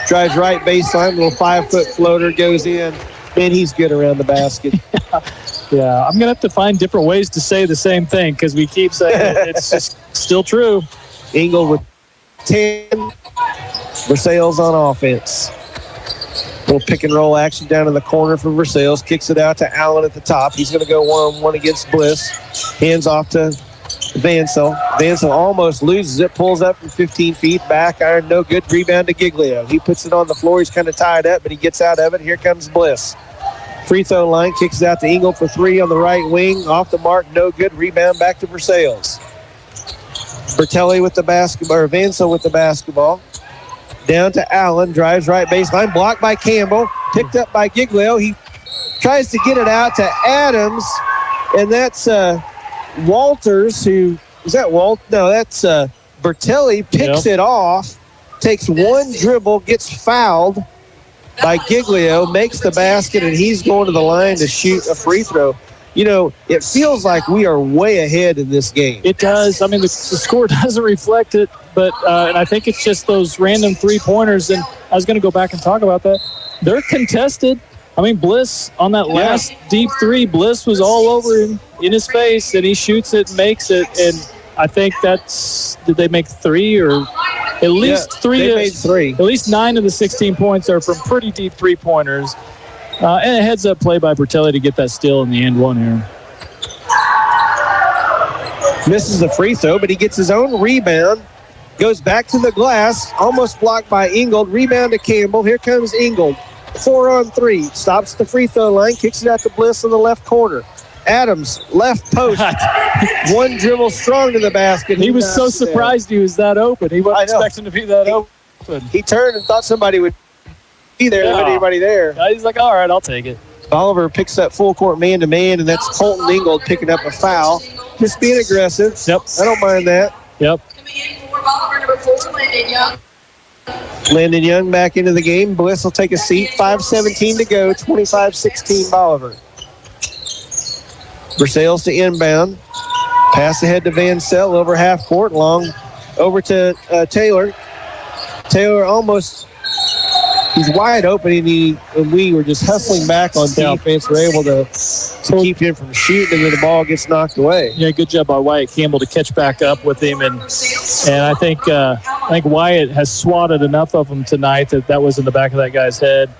drives right baseline, little 5-foot floater goes in. Man, he's good around the basket. Yeah, I'm going to have to find different ways to say the same thing because we keep saying it. It's just still true. Ingold with 10. Versailles on offense. Little pick and roll action down in the corner for Versailles. Kicks it out to Allen at the top. He's going to go one-on-one against Bliss. Hands off to Vansell. Vansell almost loses it. Pulls up from 15 feet. Back iron, no good. Rebound to Giglio. He puts it on the floor. He's kind of tied up, but he gets out of it. Here comes Bliss. Free throw line. Kicks it out to Ingold for 3 on the right wing. Off the mark, no good. Rebound back to Versailles. Bertelli with the basketball, or Vansell with the basketball. Down to Allen, drives right baseline, blocked by Campbell, picked up by Giglio. He tries to get it out to Adams, and that's Walters, who, is that Walt? No, that's Bertelli, picks it off, takes one dribble, gets fouled by Giglio, makes the basket, and he's going to the line to shoot a free throw. You know, it feels like we are way ahead in this game. It does. I mean, the score doesn't reflect it, but and I think it's just those random three-pointers, and I was going to go back and talk about that. They're contested. I mean, Bliss, on that last deep three, Bliss was all over him in his face, and he shoots it and makes it, and I think that's, did they make 3 or at least 3? They made 3. At least 9 of the 16 points are from pretty deep three-pointers. And a heads-up play by Bertelli to get that steal in the end one here. Misses the free throw, but he gets his own rebound. Goes back to the glass, almost blocked by Ingold. Rebound to Campbell. Here comes Ingold. 4-on-3. Stops the free throw line. Kicks it out to Bliss in the left corner. Adams, left post. One dribble strong to the basket. He was so surprised he was that open. He wasn't expecting to be that open. He turned and thought somebody would be there, but anybody there. He's like, all right, I'll take it. Oliver picks up full court man-to-man, and that's Colton Ingold picking up a foul. Just being aggressive. Yep. I don't mind that. Yep. Landon Young back into the game. Bliss will take a seat. 5:17 to go. 25-16 Bolivar. Versailles to inbound. Pass ahead to Vansell over half court. Long over to Taylor. Taylor almost... He's wide open, and we were just hustling back on defense. We're able to keep him from shooting, and then the ball gets knocked away. Yeah, good job by Wyatt Campbell to catch back up with him, and I think Wyatt has swatted enough of them tonight that was in the back of that guy's head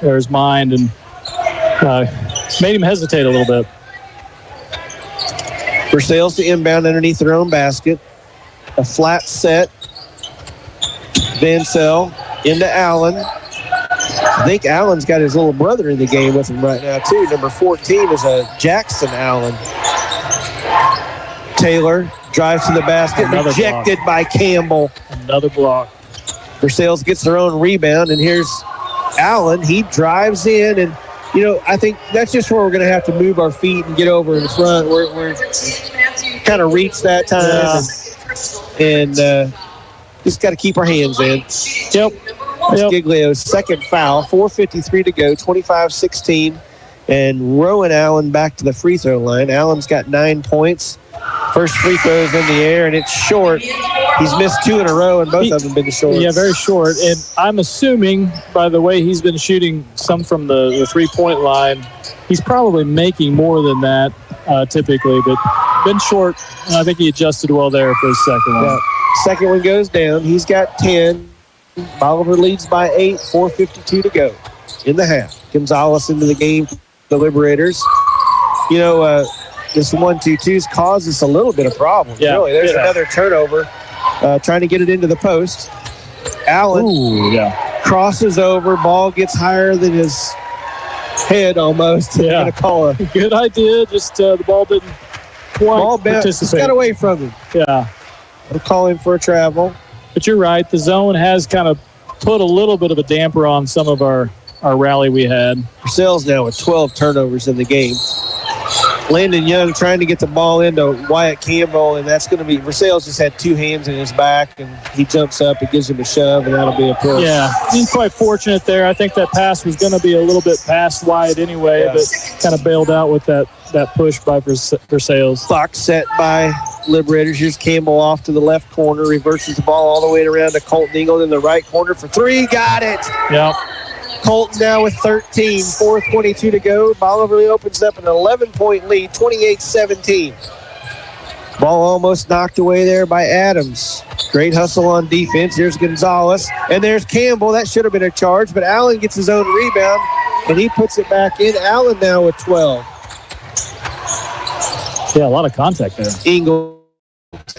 or his mind, and made him hesitate a little bit. Versailles to inbound underneath their own basket. A flat set. Vansell into Allen. I think Allen's got his little brother in the game with him right now, too. Number 14 is Jackson Allen. Taylor drives to the basket, rejected by Campbell. Another block. Versailles gets their own rebound, and here's Allen. He drives in, and, you know, I think that's just where we're going to have to move our feet and get over in front. We're kind of reached that time, and just got to keep our hands in. Yep. That's Giglio's second foul. 4:53 to go, 25-16. And Rowan Allen back to the free throw line. Allen's got 9 points. First free throw's in the air, and it's short. He's missed 2 in a row, and both of them been short. Yeah, very short. And I'm assuming, by the way he's been shooting some from the three-point line, he's probably making more than that typically, but been short. And I think he adjusted well there for his second one. Yeah. Second one goes down. He's got 10. Bolivar leads by 8, 4:52 to go in the half. Gonzalez into the game for the Liberators. You know, this 1-2-2's caused us a little bit of problems, really. There's another turnover, trying to get it into the post. Allen crosses over, ball gets higher than his head almost. Yeah. Gonna call a good idea, just the ball didn't quite participate. Got away from him. Yeah. We'll call him for a travel. But you're right. The zone has kind of put a little bit of a damper on some of our rally we had. Versailles now with 12 turnovers in the game. Landon Young trying to get the ball into Wyatt Campbell, and that's going to be – Versailles just had 2 hands in his back, and he jumps up and gives him a shove, and that'll be a push. Yeah, he's quite fortunate there. I think that pass was going to be a little bit past Wyatt anyway, but kind of bailed out with that push by Versailles. Clock set by Liberators. Here's Campbell off to the left corner, reverses the ball all the way around to Colton Ingold in the right corner for 3. Got it. Yep. Colton now with 13, 4:22 to go. Bolivar opens up an 11-point lead, 28-17. Ball almost knocked away there by Adams. Great hustle on defense. Here's Gonzalez. And there's Campbell. That should have been a charge, but Allen gets his own rebound, and he puts it back in. Allen now with 12. Yeah, a lot of contact there. Ingle,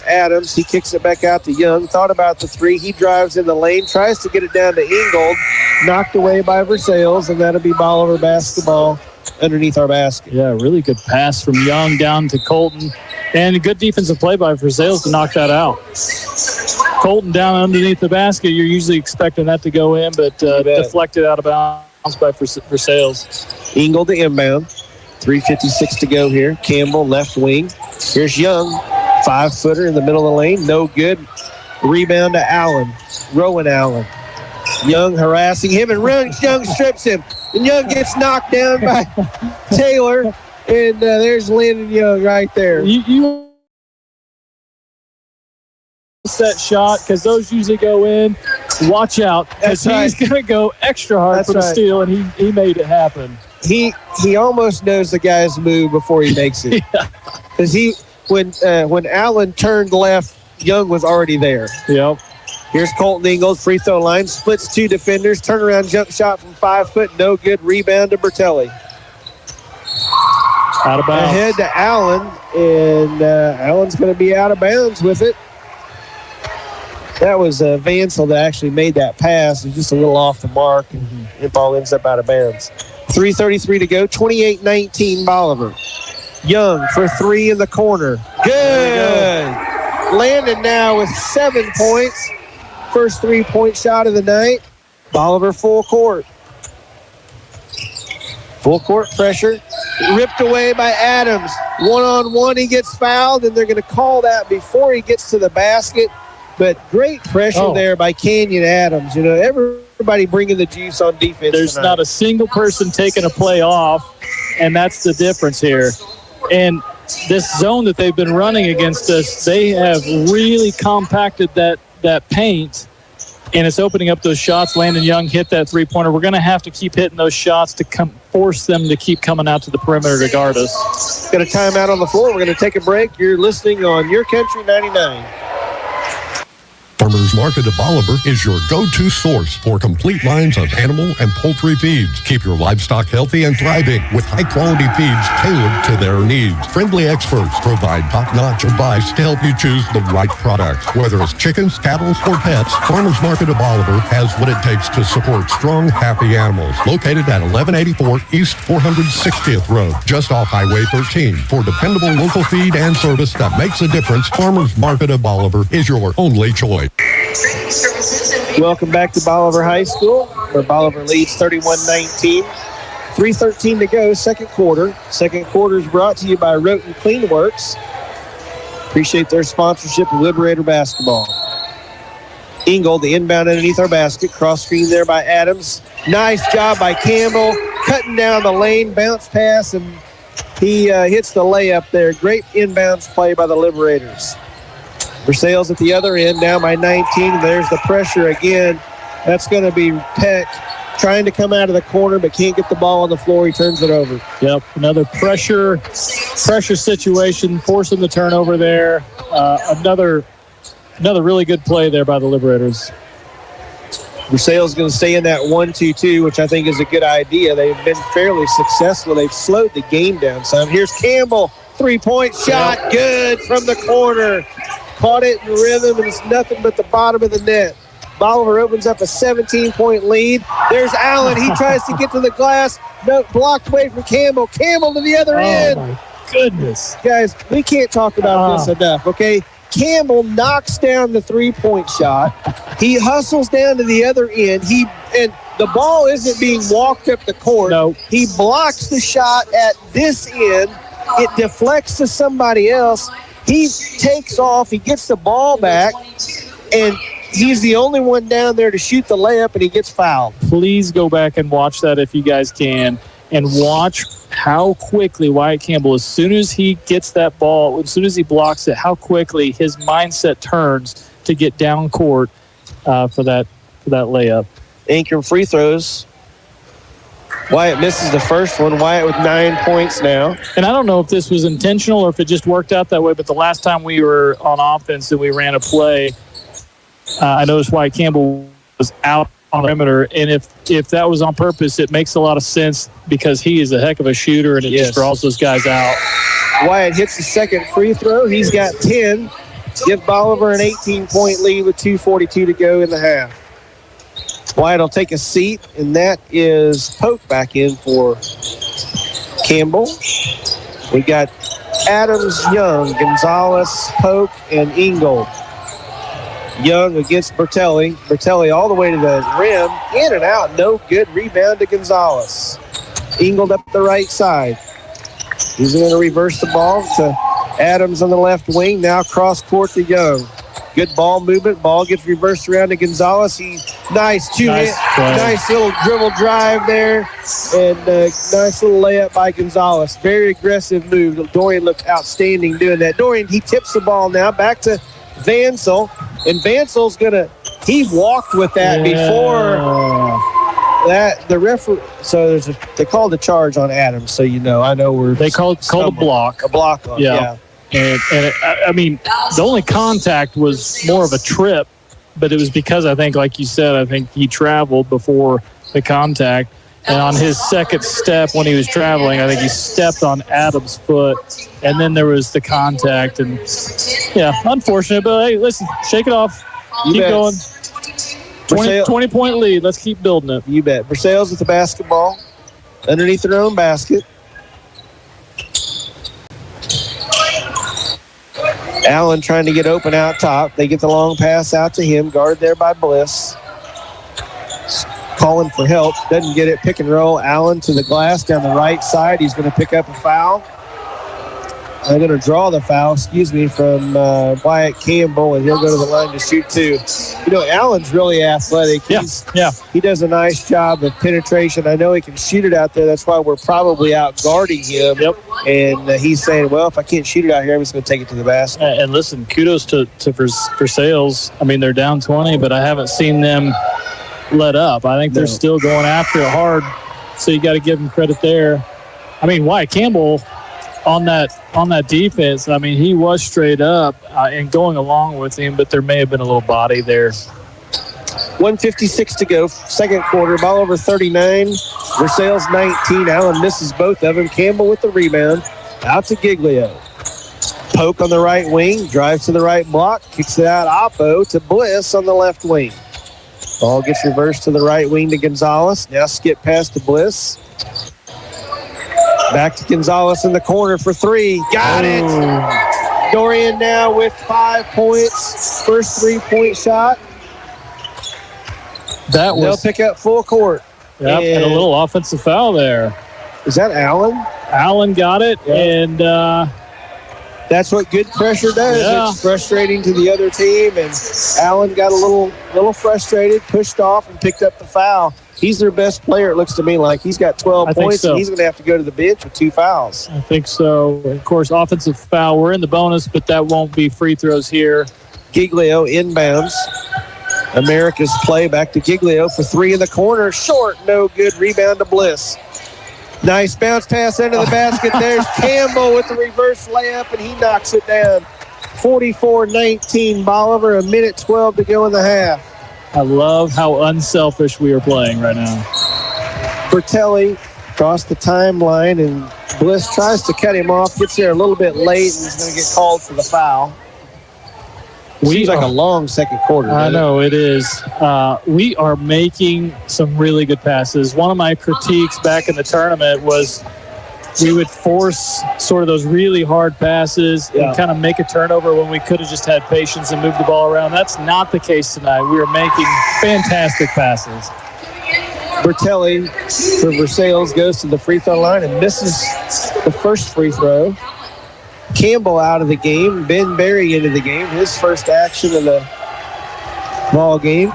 Adams. He kicks it back out to Young. Thought about the three. He drives in the lane, tries to get it down to Ingold. Knocked away by Versailles, and that'll be Bolivar basketball underneath our basket. Yeah, really good pass from Young down to Colton. And a good defensive play by Versailles to knock that out. Colton down underneath the basket. You're usually expecting that to go in, but deflected out of bounds by Versailles. Ingold to inbound. 3:56 to go here. Campbell, left wing. Here's Young. 5-footer in the middle of the lane. No good. Rebound to Allen. Rowan Allen. Young harassing him, and Young strips him. And Young gets knocked down by Taylor. And there's Landon Young right there. You set shot, because those usually go in. Watch out, because he's going to go extra hard for the steal, and he made it happen. He almost knows the guy's move before he makes it. Because when Allen turned left, Young was already there. Yep. Here's Colton Ingold, free throw line, splits two defenders, turnaround jump shot from 5 foot, no good. Rebound to Bertelli. Out of bounds. Ahead to Allen, and Allen's going to be out of bounds with it. That was Vansel that actually made that pass. It was just a little off the mark, and the ball ends up out of bounds. 3:33 to go, 28-19 Bolivar. Young for three in the corner. Good. Landon now with 7 points. First 3-point shot of the night. Bolivar full court. Full court pressure. Ripped away by Adams. One-on-one, he gets fouled, and they're going to call that before he gets to the basket. But great pressure there by Canyon Adams. You know, everybody bringing the juice on defense. There's tonight. not a single person taking a play off, and that's the difference here. And this zone that they've been running against us, they have really compacted that paint, and it's opening up those shots. Landon Young hit that three-pointer. We're going to have to keep hitting those shots to force them to keep coming out to the perimeter to guard us. Got a timeout on the floor. We're going to take a break. You're listening on Your Country 99. Farmers Market of Bolivar is your go-to source for complete lines of animal and poultry feeds. Keep your livestock healthy and thriving with high-quality feeds tailored to their needs. Friendly experts provide top-notch advice to help you choose the right product. Whether it's chickens, cattle, or pets, Farmers Market of Bolivar has what it takes to support strong, happy animals. Located at 1184 East 460th Road, just off Highway 13. For dependable local feed and service that makes a difference, Farmers Market of Bolivar is your only choice. Welcome back to Bolivar High School, where Bolivar leads 31-19. 3:13 to go, second quarter. Second quarter is brought to you by Roten Clean Works. Appreciate their sponsorship of Liberator Basketball. Ingold, the inbound underneath our basket. Cross screen there by Adams. Nice job by Campbell. Cutting down the lane, bounce pass, and he hits the layup there. Great inbounds play by the Liberators. Versailles at the other end, down by 19. There's the pressure again. That's going to be Peck trying to come out of the corner, but can't get the ball on the floor. He turns it over. Yep, another pressure situation, forcing the turnover there. Another really good play there by the Liberators. Versailles is going to stay in that 1-2-2, which I think is a good idea. They've been fairly successful. They've slowed the game down some. Here's Campbell, three-point shot, good from the corner. Caught it in rhythm, and it's nothing but the bottom of the net. Bolivar opens up a 17-point lead. There's Allen. He tries to get to the glass. No, blocked away from Campbell. Campbell to the other end. My goodness. Guys, we can't talk about this enough, okay? Campbell knocks down the three-point shot. He hustles down to the other end. And the ball isn't being walked up the court. No. He blocks the shot at this end. It deflects to somebody else. He takes off. He gets the ball back, and he's the only one down there to shoot the layup, and he gets fouled. Please go back and watch that if you guys can, and watch how quickly Wyatt Campbell, as soon as he gets that ball, as soon as he blocks it, how quickly his mindset turns to get down court for that layup. Ankrum free throws Wyatt misses the first one. Wyatt with 9 points now. And I don't know if this was intentional or if it just worked out that way, but the last time we were on offense and we ran a play, I noticed Wyatt Campbell was out on the perimeter. And if that was on purpose, it makes a lot of sense because he is a heck of a shooter and it just draws those guys out. Wyatt hits the second free throw. He's got 10. Give Bolivar an 18-point lead with 2:42 to go in the half. Wyatt will take a seat, and that is Polk back in for Campbell. We got Adams, Young, Gonzalez, Polk, and Ingold. Young against Bertelli. Bertelli all the way to the rim. In and out. No good. Rebound to Gonzalez. Ingold up the right side. He's going to reverse the ball to Adams on the left wing. Now cross court to Young. Good ball movement. Ball gets reversed around to Gonzalez. Nice little dribble drive there. And nice little layup by Gonzalez. Very aggressive move. Dorian looked outstanding doing that. Dorian, he tips the ball now back to Vansel. And Vansel's he walked with that before that. The referee, so they called a charge on Adams. So, I know they called a block. A block on, yeah. And I mean, the only contact was more of a trip, but it was because I think, like you said, I think he traveled before the contact. And on his second step when he was traveling, I think he stepped on Adams' foot, and then there was the contact. And, unfortunate. But, hey, listen, shake it off. Keep going. 20-point lead. Let's keep building it. You bet. Versailles with the basketball underneath their own basket. Allen trying to get open out top. They get the long pass out to him. Guard there by Bliss. Calling for help. Doesn't get it. Pick and roll. Allen to the glass down the right side. He's going to pick up a foul. They're going to draw the foul, from Wyatt Campbell, and he'll go to the line to shoot two. Allen's really athletic. He does a nice job of penetration. I know he can shoot it out there. That's why we're probably out guarding him. Yep. And he's saying, well, if I can't shoot it out here, I'm just going to take it to the basket. And listen, kudos to Versailles. I mean, they're down 20, but I haven't seen them let up. I think they're still going after it hard, so you got to give them credit there. I mean, Wyatt Campbell on that defense, I mean, he was straight up and going along with him, but there may have been a little body there. 1:56 to go, second quarter. Bolivar 39, Versailles 19. Allen misses both of them. Campbell with the rebound. Out to Giglio. Polk on the right wing, drives to the right block, kicks it out Oppo to Bliss on the left wing. Ball gets reversed to the right wing to Gonzalez. Now skip pass to Bliss. Back to Gonzalez in the corner for three. Got it. Dorian now with 5 points. First 3-point shot. They'll pick up full court. Yep, and a little offensive foul there. Is that Allen? Allen got it, and that's what good pressure does. Yeah. It's frustrating to the other team, and Allen got a little frustrated, pushed off, and picked up the foul. He's their best player, it looks to me like. He's got 12 points, and he's going to have to go to the bench with 2 fouls. I think so. Of course, offensive foul. We're in the bonus, but that won't be free throws here. Giglio inbounds. America's play back to Giglio for 3 in the corner. Short, no good. Rebound to Bliss. Nice bounce pass into the basket. There's Campbell with the reverse layup, and he knocks it down. 44-19 Bolivar, 1:12 to go in the half. I love how unselfish we are playing right now. Bertelli across the timeline, and Bliss tries to cut him off, gets there a little bit late, and he's going to get called for the foul. Seems like a long second quarter. I know, it is. We are making some really good passes. One of my critiques back in the tournament was we would force sort of those really hard passes and kind of make a turnover when we could have just had patience and moved the ball around. That's not the case tonight. We are making fantastic passes. Bertelli for Versailles goes to the free throw line and misses the first free throw. Campbell out of the game. Ben Berry into the game. His first action of the ball game.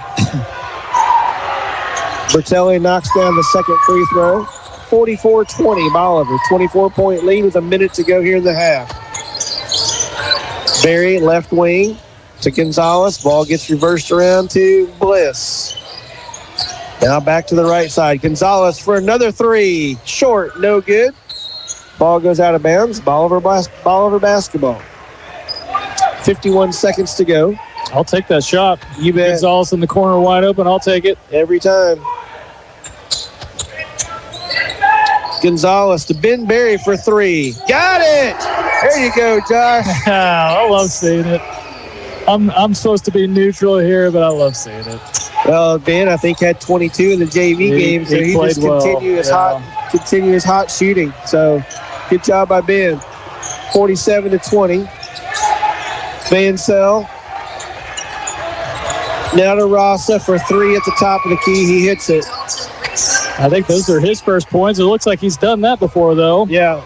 Bertelli knocks down the second free throw. 44-20 Bolivar. 24-point lead with a minute to go here in the half. Berry left wing to Gonzalez. Ball gets reversed around to Bliss. Now back to the right side. Gonzalez for another three. Short, no good. Ball goes out of bounds. Bolivar basketball. 51 seconds to go. I'll take that shot. You bet. Gonzalez in the corner wide open. I'll take it. Every time. Gonzalez to Ben Berry for three. Got it! There you go, Josh. I love seeing it. I'm supposed to be neutral here, but I love seeing it. Well, Ben, I think, had 22 in the JV game, so he just continue his hot shooting. So, good job by Ben. 47-20. Vansell. Now to Rasa for three at the top of the key. He hits it. I think those are his first points. It looks like he's done that before, though. Yeah.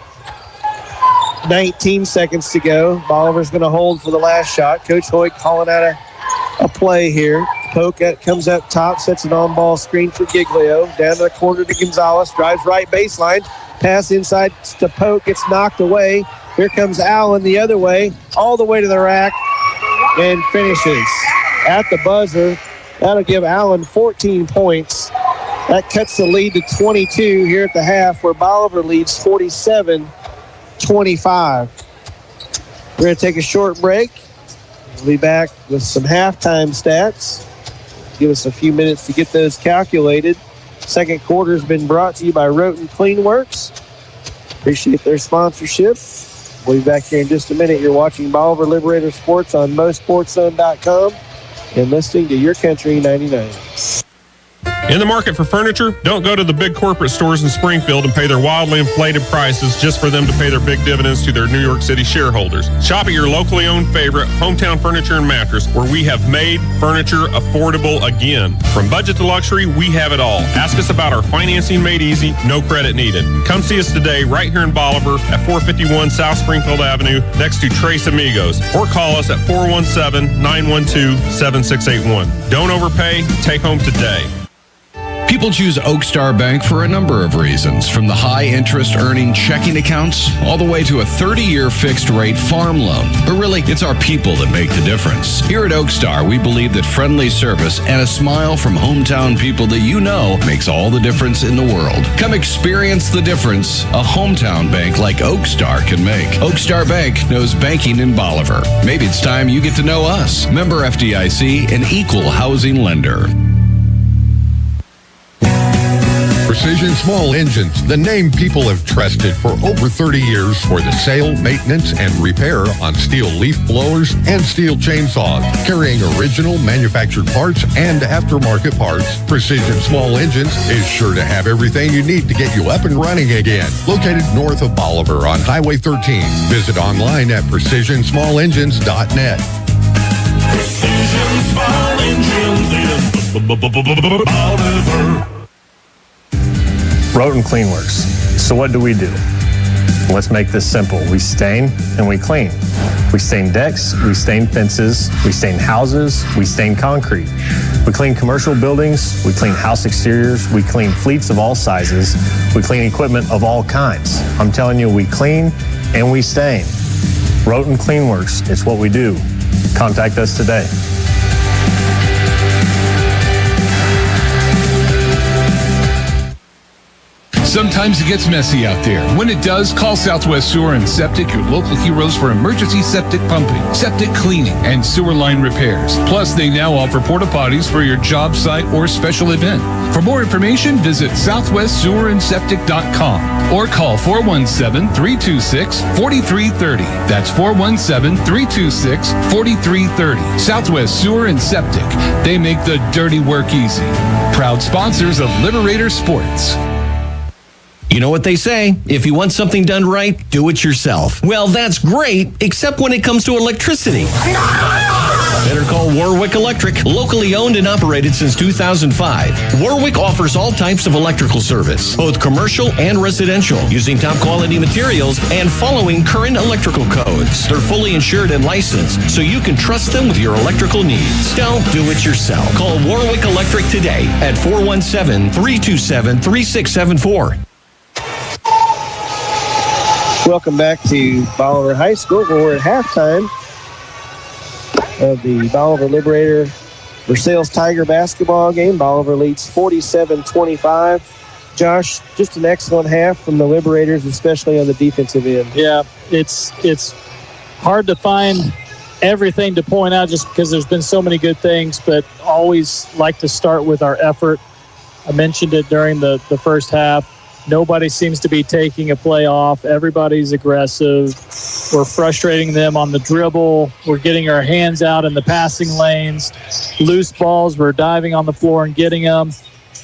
19 seconds to go. Bolivar's going to hold for the last shot. Coach Hoyt calling out a play here. Polk comes up top, sets an on-ball screen for Giglio. Down to the corner to Gonzalez. Drives right baseline. Pass inside to Polk. Gets knocked away. Here comes Allen the other way. All the way to the rack. And finishes at the buzzer. That'll give Allen 14 points. That cuts the lead to 22 here at the half, where Bolivar leads 47-25. We're going to take a short break. We'll be back with some halftime stats. Give us a few minutes to get those calculated. Second quarter has been brought to you by Roten Clean Works. Appreciate their sponsorship. We'll be back here in just a minute. You're watching Bolivar Liberator Sports on MoSportsZone.com and listening to YourCountry99. In the market for furniture? Don't go to the big corporate stores in Springfield and pay their wildly inflated prices just for them to pay their big dividends to their New York City shareholders. Shop at your locally owned favorite, Hometown Furniture and Mattress, where we have made furniture affordable again. From budget to luxury, we have it all. Ask us about our financing made easy, no credit needed. Come see us today right here in Bolivar at 451 South Springfield Avenue next to Tres Amigos, or call us at 417-912-7681. Don't overpay, take home today. People choose Oak Star Bank for a number of reasons, from the high interest earning checking accounts all the way to a 30-year fixed rate farm loan. But really, it's our people that make the difference. Here at Oak Star, we believe that friendly service and a smile from hometown people that you know makes all the difference in the world. Come experience the difference a hometown bank like Oak Star can make. Oak Star Bank knows banking in Bolivar. Maybe it's time you get to know us. Member FDIC, an equal housing lender. Precision Small Engines, the name people have trusted for over 30 years for the sale, maintenance, and repair on steel leaf blowers and steel chainsaws. Carrying original manufactured parts and aftermarket parts, Precision Small Engines is sure to have everything you need to get you up and running again. Located north of Bolivar on Highway 13. Visit online at PrecisionSmallEngines.net. Precision Small Engines in Bolivar. Roten Clean Works. So what do? Let's make this simple. We stain and we clean. We stain decks, we stain fences, we stain houses, we stain concrete. We clean commercial buildings, we clean house exteriors, we clean fleets of all sizes, we clean equipment of all kinds. I'm telling you, we clean and we stain. Roten Clean Works, it's what we do. Contact us today. Sometimes it gets messy out there. When it does, call Southwest Sewer and Septic, your local heroes for emergency septic pumping, septic cleaning, and sewer line repairs. Plus, they now offer porta potties for your job site or special event. For more information, visit southwestsewerandseptic.com or call 417-326-4330. That's 417-326-4330. Southwest Sewer and Septic. They make the dirty work easy. Proud sponsors of Liberator Sports. You know what they say, if you want something done right, do it yourself. Well, that's great, except when it comes to electricity. Better call Warwick Electric, locally owned and operated since 2005. Warwick offers all types of electrical service, both commercial and residential, using top quality materials and following current electrical codes. They're fully insured and licensed, so you can trust them with your electrical needs. Don't do it yourself. Call Warwick Electric today at 417-327-3674. Welcome back to Bolivar High School. We're at halftime of the Bolivar Liberator Versailles Tiger basketball game. Bolivar leads 47-25. Josh, just an excellent half from the Liberators, especially on the defensive end. Yeah, it's hard to find everything to point out just because there's been so many good things, but always like to start with our effort. I mentioned it during the first half. Nobody seems to be taking a play off. Everybody's aggressive. We're frustrating them on the dribble. We're getting our hands out in the passing lanes. Loose balls, we're diving on the floor and getting them.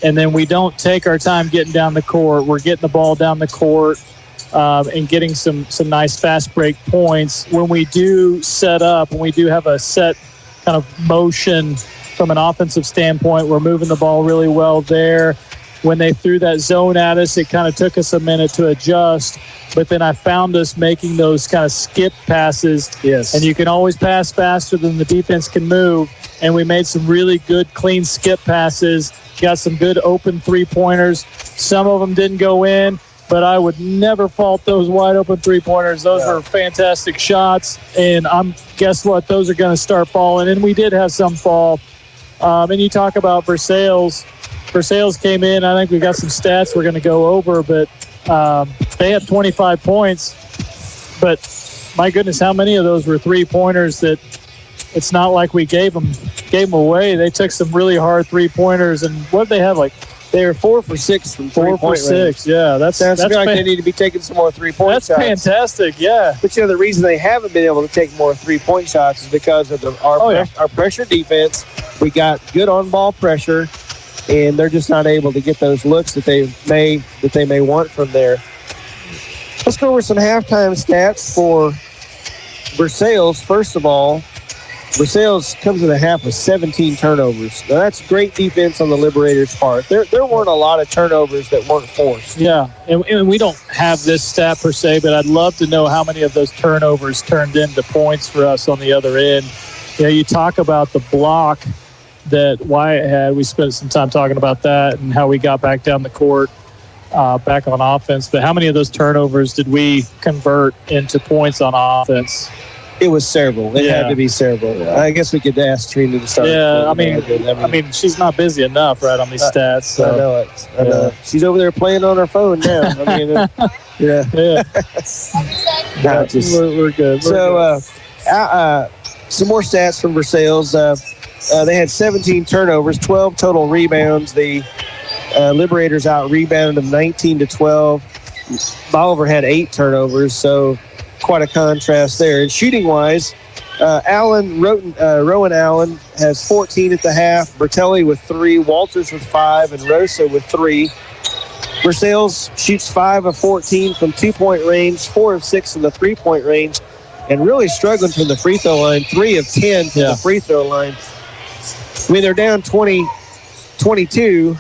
And then we don't take our time getting down the court. We're getting the ball down the court and getting some nice fast break points. When we do set up, when we do have a set kind of motion from an offensive standpoint, we're moving the ball really well there. When they threw that zone at us, it kind of took us a minute to adjust. But then I found us making those kind of skip passes. Yes. And you can always pass faster than the defense can move. And we made some really good, clean skip passes. Got some good open three-pointers. Some of them didn't go in, but I would never fault those wide-open three-pointers. Those were fantastic shots. And guess what? Those are going to start falling. And we did have some fall. And you talk about Versailles. Versailles came in. I think we got some stats we're going to go over, but they had 25 points. But my goodness, how many of those were three-pointers that it's not like we gave them away. They took some really hard three-pointers, and what did they have? Like they were 4 for 6 from 4 for 6. range. Yeah, that's like they need to be taking some more three-point shots. That's fantastic. Yeah, but the reason they haven't been able to take more three-point shots is because of our pressure defense. We got good on-ball pressure, and they're just not able to get those looks that they may want from there. Let's go over some halftime stats for Versailles. First of all, Versailles comes in a half with 17 turnovers. Now, that's great defense on the Liberators' part. There weren't a lot of turnovers that weren't forced. Yeah, and we don't have this stat per se, but I'd love to know how many of those turnovers turned into points for us on the other end. You talk about the block that Wyatt had. We spent some time talking about that and how we got back down the court, back on offense. But how many of those turnovers did we convert into points on offense? It was several. It had to be several. Yeah. I guess we could ask Trina to start. Yeah, I mean, she's not busy enough, right, on these stats. So. I know it. I know. She's over there playing on her phone now. I mean, yeah. We're good. Some more stats from Versailles. They had 17 turnovers, 12 total rebounds. The Liberators out-rebounded them 19-12. Bolivar had 8 turnovers, so quite a contrast there. And shooting-wise, Rowan Allen has 14 at the half, Bertelli with 3, Walters with 5, and Rosa with 3. Versailles shoots 5 of 14 from 2-point range, 4 of 6 from the 3-point range, and really struggling from the free throw line, 3 of 10 from the free throw line. I mean, they're down 20-22,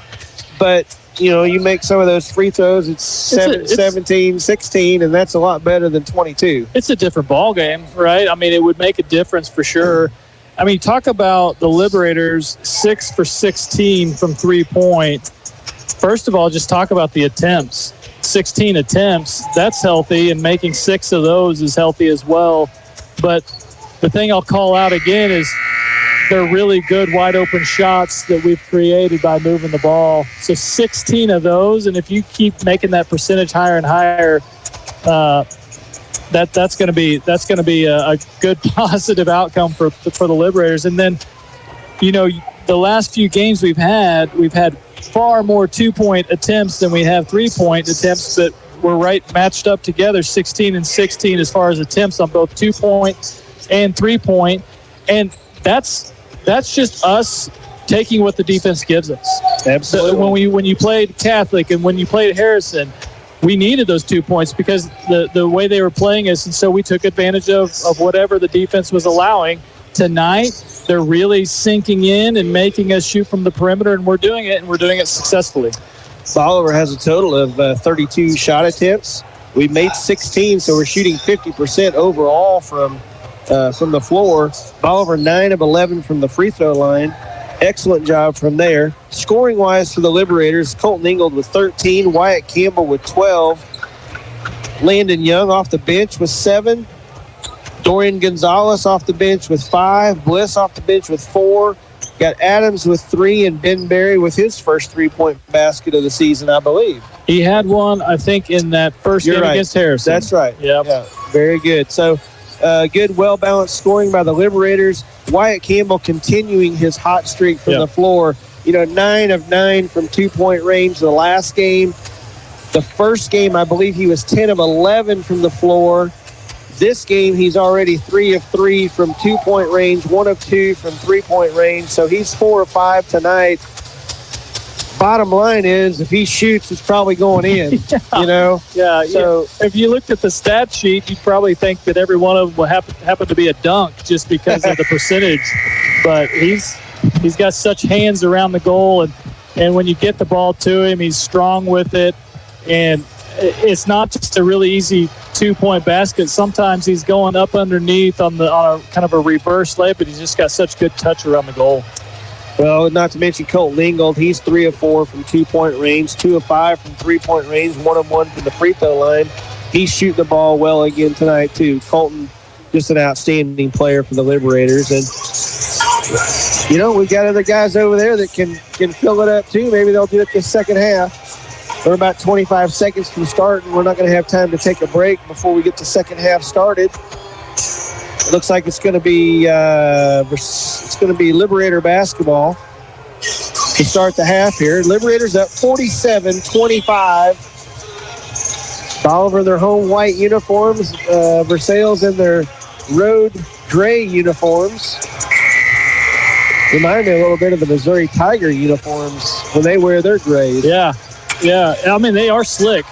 but you make some of those free throws, it's 17, 16, and that's a lot better than 22. It's a different ball game, right? I mean, it would make a difference for sure. I mean, talk about the Liberators, 6 for 16 from 3-point. First of all, just talk about the attempts. 16 attempts, that's healthy, and making 6 of those is healthy as well. But the thing I'll call out again is they're really good wide-open shots that we've created by moving the ball. So 16 of those, and if you keep making that percentage higher and higher, that's going to be a good positive outcome for the Liberators. And then, the last few games we've had far more 2-point attempts than we have 3-point attempts, but we're matched up together, 16 and 16 as far as attempts on both 2-point and 3-point, and that's just us taking what the defense gives us. Absolutely. So when you played Catholic and when you played Harrison, we needed those 2 points because the way they were playing us, and so we took advantage of whatever the defense was allowing. Tonight, they're really sinking in and making us shoot from the perimeter, and we're doing it successfully. Bolivar has a total of 32 shot attempts. We made 16, so we're shooting 50% overall from the floor. Bolivar 9 of 11 from the free throw line. Excellent job from there. Scoring-wise for the Liberators, Colton Ingold with 13, Wyatt Campbell with 12, Landon Young off the bench with 7, Dorian Gonzalez off the bench with 5, Bliss off the bench with 4, Got Adams with 3 and Ben Berry with his first three-point basket of the season, I believe. He had one, I think, in that first game against Harrison. That's right. Yep. Yeah, very good. So good, well-balanced scoring by the Liberators. Wyatt Campbell continuing his hot streak from the floor. 9 of 9 from two-point range the last game. The first game, I believe he was 10 of 11 from the floor. This game, he's already 3 of 3 from two-point range, 1 of 2 from three-point range. So he's 4 of 5 tonight. Bottom line is, if he shoots, it's probably going in. Yeah. So if you looked at the stat sheet, you'd probably think that every one of them will happen to be a dunk just because of the percentage. But he's got such hands around the goal, and when you get the ball to him, he's strong with it. And it's not just a really easy two-point basket. Sometimes he's going up underneath on a kind of a reverse layup, but he's just got such good touch around the goal. Well, not to mention Colton Ingold. He's 3 of 4 from two-point range, 2 of 5 from three-point range, 1 of 1 from the free throw line. He's shooting the ball well again tonight, too. Colton, just an outstanding player for the Liberators. And, we've got other guys over there that can fill it up, too. Maybe they'll do it this second half. We're about 25 seconds from start, and we're not going to have time to take a break before we get the second half started. It looks like it's going to be Liberator basketball to start the half here. Liberators up 47-25. Bolivar in their home white uniforms. Versailles in their road gray uniforms. Remind me a little bit of the Missouri Tiger uniforms when they wear their grays. Yeah. I mean, they are slick.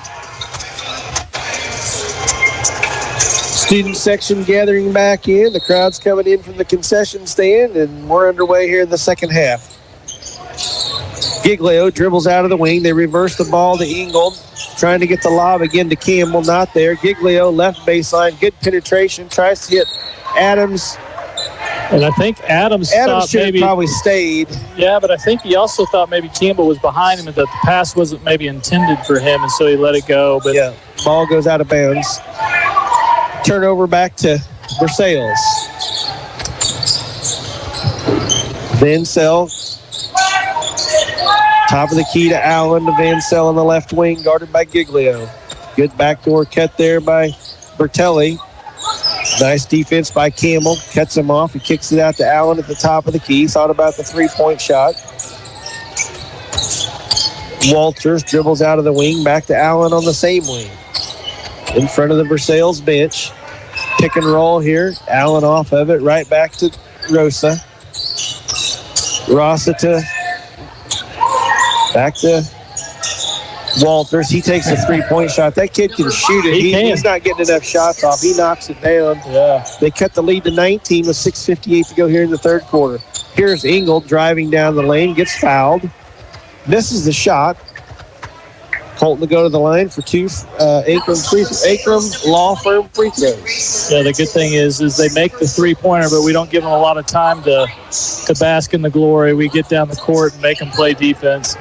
Student section gathering back in. The crowd's coming in from the concession stand, and we're underway here in the second half. Giglio dribbles out of the wing. They reverse the ball to Ingold, trying to get the lob again to Campbell. Not there. Giglio left baseline. Good penetration. Tries to hit Adams. And I think Adams should have probably stayed. Yeah, but I think he also thought maybe Campbell was behind him and that the pass wasn't maybe intended for him, and so he let it go. But yeah, ball goes out of bounds. Turnover back to Versailles. Vansell. Top of the key to Allen. To Vansell on the left wing, guarded by Giglio. Good backdoor cut there by Bertelli. Nice defense by Campbell. Cuts him off. He kicks it out to Allen at the top of the key. Thought about the three-point shot. Walters dribbles out of the wing. Back to Allen on the same wing. In front of the Versailles bench. Pick and roll here. Allen off of it. Right back to Rosa. Rossita. Back to Walters. He takes a three-point shot. That kid can shoot it. He's not getting enough shots off. He knocks it down. Yeah. They cut the lead to 19 with 6:58 to go here in the third quarter. Here's Ingold driving down the lane. Gets fouled. Misses the shot. Colton to go to the line for two Akram Law Firm free throws. Yeah, the good thing is they make the three-pointer, but we don't give them a lot of time to bask in the glory. We get down the court and make them play defense.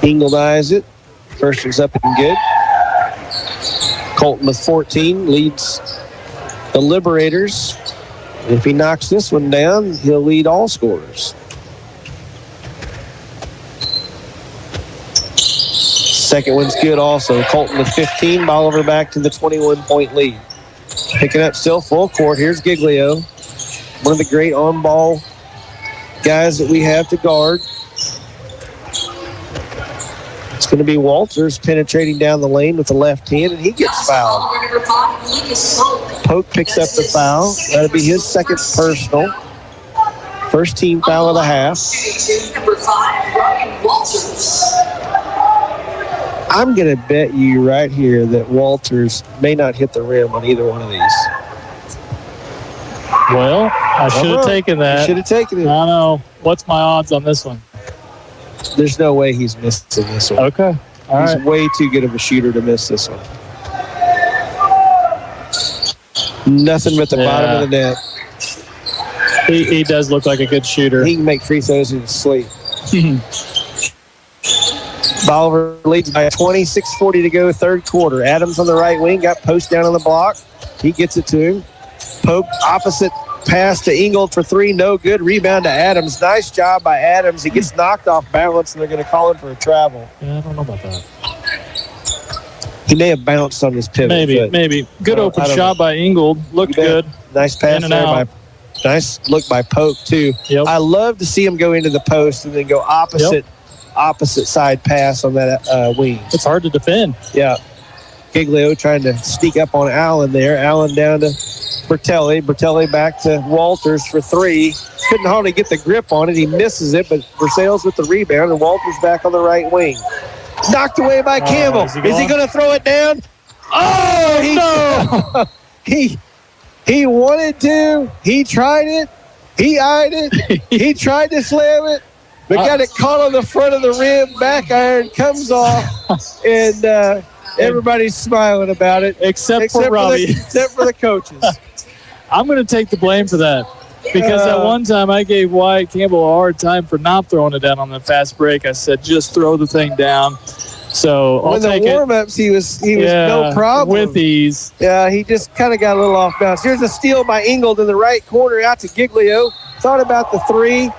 Ingold eyes it. First one's up and good. Colton with 14 leads the Liberators. If he knocks this one down, he'll lead all scorers. Second one's good also. Colton with 15. Bolivar back to the 21-point lead. Picking up still full court. Here's Giglio. One of the great on-ball guys that we have to guard. It's going to be Walters penetrating down the lane with the left hand, and he gets fouled. Pope picks up the foul. That'll be his second personal. First team foul of the half. I'm going to bet you right here that Walters may not hit the rim on either one of these. Well, I should have taken that. You should have taken it. I know. What's my odds on this one? There's no way he's missing this one. Okay. He's way too good of a shooter to miss this one. Nothing but the bottom of the net. He does look like a good shooter. He can make free throws in his sleep. Bolivar leads by 20, 6:40 to go, third quarter. Adams on the right wing, got post down on the block. He gets it to him. Pope opposite Pass to Ingold for three, no good. Rebound to Adams. Nice job by Adams. He gets knocked off balance, and they're going to call him for a travel. Yeah, I don't know about that. He may have bounced on his pivot. Maybe. Good open shot by Ingold. Looked good. Nice pass there nice look by Polk, too. Yep. I love to see him go into the post and then go opposite side pass on that wing. It's hard to defend. Yeah. Giglio trying to sneak up on Allen there. Allen down to Bertelli. Bertelli back to Walters for three. Couldn't hardly get the grip on it. He misses it, but Versailles with the rebound, and Walters back on the right wing. Knocked away by Campbell. Is he going to throw it down? Oh, no! He wanted to. He tried it. He eyed it. He tried to slam it, but got it caught on the front of the rim. Back iron comes off, and everybody's smiling about it. Except for Robbie. Except for the coaches. I'm going to take the blame for that. Because at one time I gave Wyatt Campbell a hard time for not throwing it down on the fast break. I said, just throw the thing down. So I'll take it. In the warm-ups, he was no problem. With ease. Yeah, he just kind of got a little off balance. Here's a steal by Ingold in the right corner out to Giglio. Thought about the three,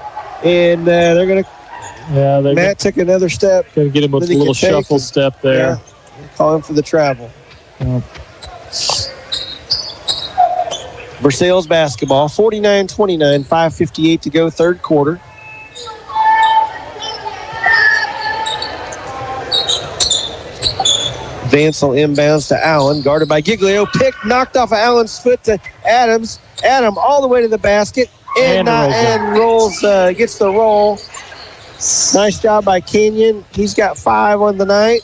and they're going to Matt took another step. Going to get him with a little shuffle step there. Yeah, call him for the travel. Yep. Versailles basketball, 49-29, 5:58 to go, third quarter. Vansel inbounds to Allen, guarded by Giglio. Knocked off of Allen's foot to Adams. Adam all the way to the basket and rolls, gets the roll. Nice job by Kenyon. He's got 5 on the night.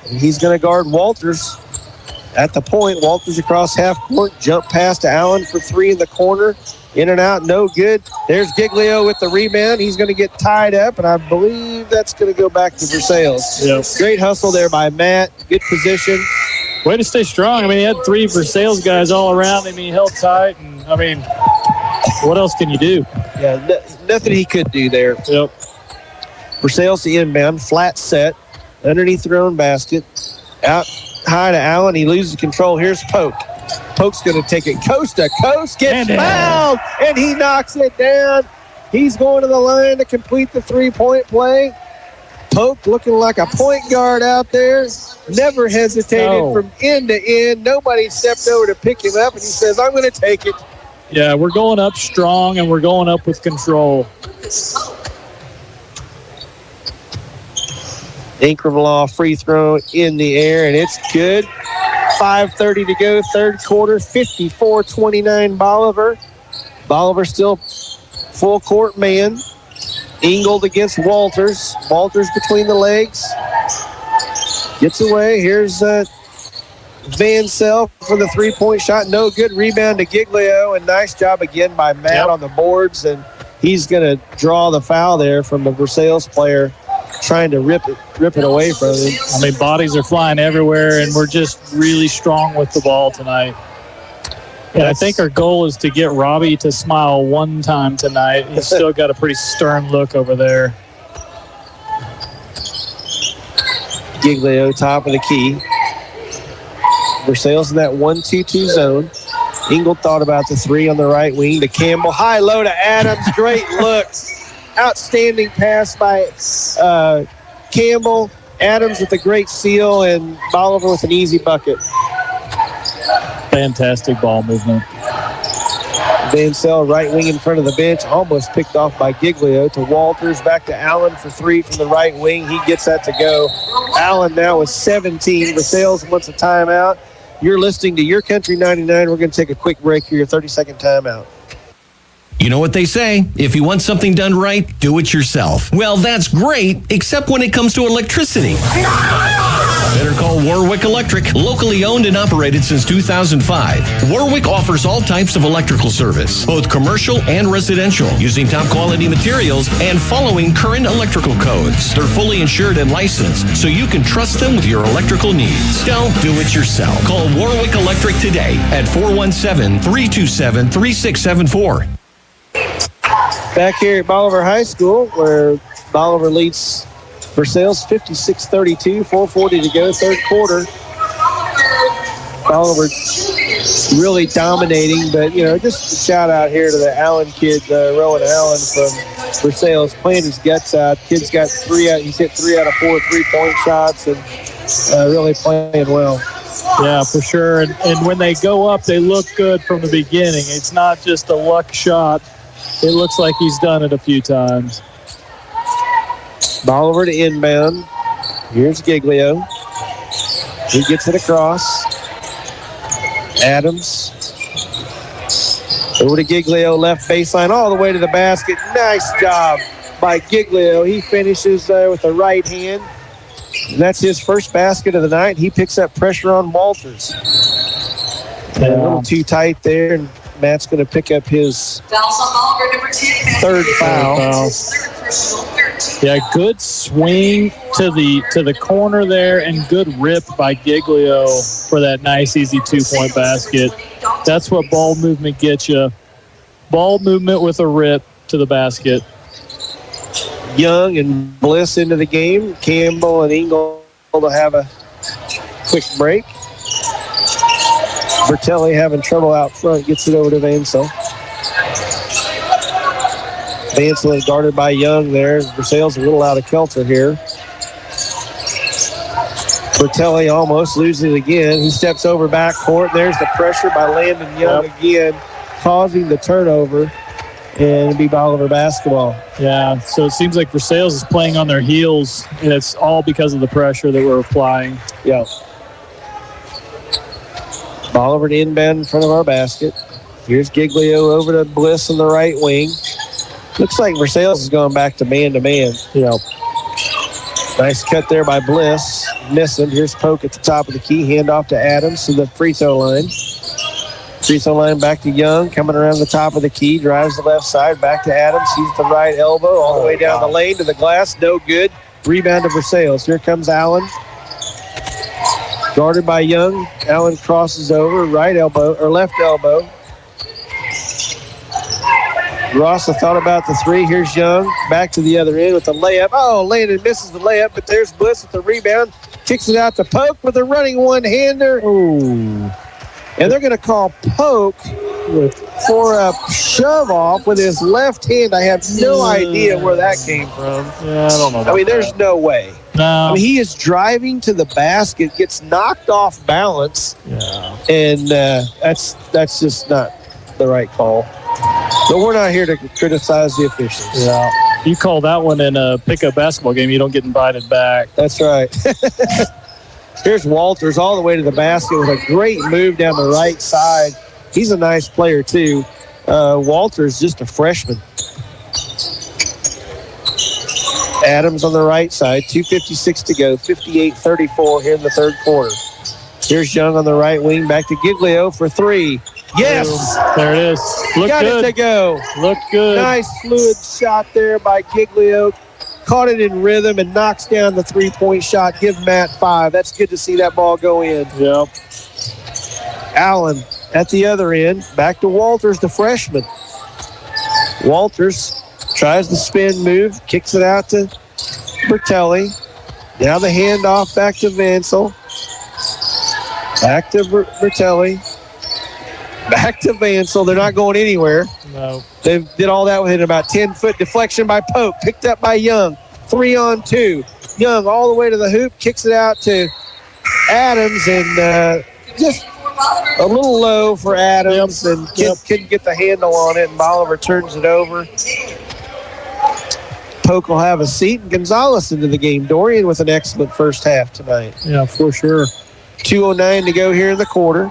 And he's going to guard Walters. At the point, Walters across half court, jump pass to Allen for three in the corner. In and out, no good. There's Giglio with the rebound. He's going to get tied up, and I believe that's going to go back to Versailles. Yep. Great hustle there by Matt. Good position. Way to stay strong. I mean, he had 3 Versailles guys all around him. He held tight, and, I mean, what else can you do? Yeah, nothing he could do there. Yep. Versailles the inbound, flat set, underneath their own basket. Out high to Allen. He loses control. Here's Polk. Polk's going to take it coast to coast, gets fouled, and he knocks it down. He's going to the line to complete the three-point play. Polk looking like a point guard out there. Never hesitated from end to end. Nobody stepped over to pick him up, and he says, I'm going to take it. Yeah, we're going up strong, and we're going up with control. Ingram Law free throw in the air, and it's good. 5:30 to go, third quarter, 54-29 Bolivar. Bolivar still full court man. Ingold against Walters. Walters between the legs. Gets away. Here's Vansel for the three-point shot. No good. Rebound to Giglio, and nice job again by Matt on the boards, and he's going to draw the foul there from the Versailles player, trying to rip it away from him. I mean, bodies are flying everywhere, and we're just really strong with the ball tonight. And I think our goal is to get Robbie to smile one time tonight. He's still got a pretty stern look over there. Giglio, top of the key. Versailles in that 1-2-2 zone. Ingold thought about the three on the right wing to Campbell. High low to Adams. Great look. Outstanding pass by Campbell. Adams with a great seal, and Bolivar with an easy bucket. Fantastic ball movement. Vansel, right wing in front of the bench, almost picked off by Giglio to Walters. Back to Allen for three from the right wing. He gets that to go. Allen now with 17. Versailles wants a timeout. You're listening to Your Country 99. We're going to take a quick break here, 30-second timeout. You know what they say, if you want something done right, do it yourself. Well, that's great, except when it comes to electricity. Better call Warwick Electric, locally owned and operated since 2005. Warwick offers all types of electrical service, both commercial and residential, using top quality materials and following current electrical codes. They're fully insured and licensed, so you can trust them with your electrical needs. Don't do it yourself. Call Warwick Electric today at 417-327-3674. Back here at Bolivar High School, where Bolivar leads Versailles 56-32, 4:40 to go, third quarter. Bolivar really dominating, but, just a shout out here to the Allen kid, Rowan Allen from Versailles, playing his guts out. Kid's got he's hit 3 out of 4 3-point shots and really playing well. Yeah, for sure. And when they go up, they look good from the beginning. It's not just a luck shot. It looks like he's done it a few times. Bolivar to inbound. Here's Giglio. He gets it across. Adams. Over to Giglio, left baseline, all the way to the basket. Nice job by Giglio. He finishes with the right hand. And that's his first basket of the night. He picks up pressure on Walters. A little too tight there, and Matt's going to pick up his third foul. Yeah, good swing to the corner there, and good rip by Giglio for that nice, easy 2-point basket. That's what ball movement gets you. Ball movement with a rip to the basket. Young and Bliss into the game. Campbell and Engel to have a quick break. Bertelli having trouble out front. Gets it over to Vansel. Vansel is guarded by Young there. Versailles a little out of kilter here. Bertelli almost loses it again. He steps over backcourt. There's the pressure by Landon Young again, causing the turnover. And it'll be Bolivar basketball. Yeah, so it seems like Versailles is playing on their heels, and it's all because of the pressure that we're applying. Yeah. Bolivar to inbound in front of our basket. Here's Giglio over to Bliss on the right wing. Looks like Versailles is going back to man-to-man. Yeah. Nice cut there by Bliss. Missing. Here's Poke at the top of the key. Handoff to Adams to the free throw line. Free throw line back to Young, coming around the top of the key, drives the left side, back to Adams. He's the right elbow, all the way down the lane to the glass. No good. Rebound to Versailles. Here comes Allen. Guarded by Young. Allen crosses over, right elbow, or left elbow. Ross thought about the three. Here's Young. Back to the other end with the layup. Oh, Landon misses the layup, but there's Bliss with the rebound. Kicks it out to Poke with a running one-hander. Ooh. And they're going to call Poke for a shove-off with his left hand. I have no idea where that came from. Yeah, I don't know. I mean, there's no way. No. I mean, he is driving to the basket, gets knocked off balance. Yeah. And that's just not the right call. But we're not here to criticize the officials. Yeah. You call that one in a pickup basketball game, you don't get invited back. That's right. Here's Walters all the way to the basket with a great move down the right side. He's a nice player, too. Walters, just a freshman. Adams on the right side, 2:56 to go, 58-34 here in the third quarter. Here's Young on the right wing, back to Giglio for three. Yes! There it is. Look Got good. it to go. Look good. Nice fluid shot there by Giglio. Caught it in rhythm and knocks down the three-point shot. Give Matt 5. That's good to see that ball go in. Yep. Allen at the other end. Back to Walters, the freshman. Walters tries the spin move. Kicks it out to Bertelli. Now the handoff back to Vansel. Back to Bertelli. Back to Vansel. They're not going anywhere. No. They did all that within about 10-foot deflection by Pope. Picked up by Young. 3-on-2. Young all the way to the hoop. Kicks it out to Adams. And just a little low for Adams. Yep. And couldn't get the handle on it. And Bolivar turns it over. Poke will have a seat. And Gonzalez into the game. Dorian with an excellent first half tonight. Yeah, for sure. 2:09 to go here in the quarter.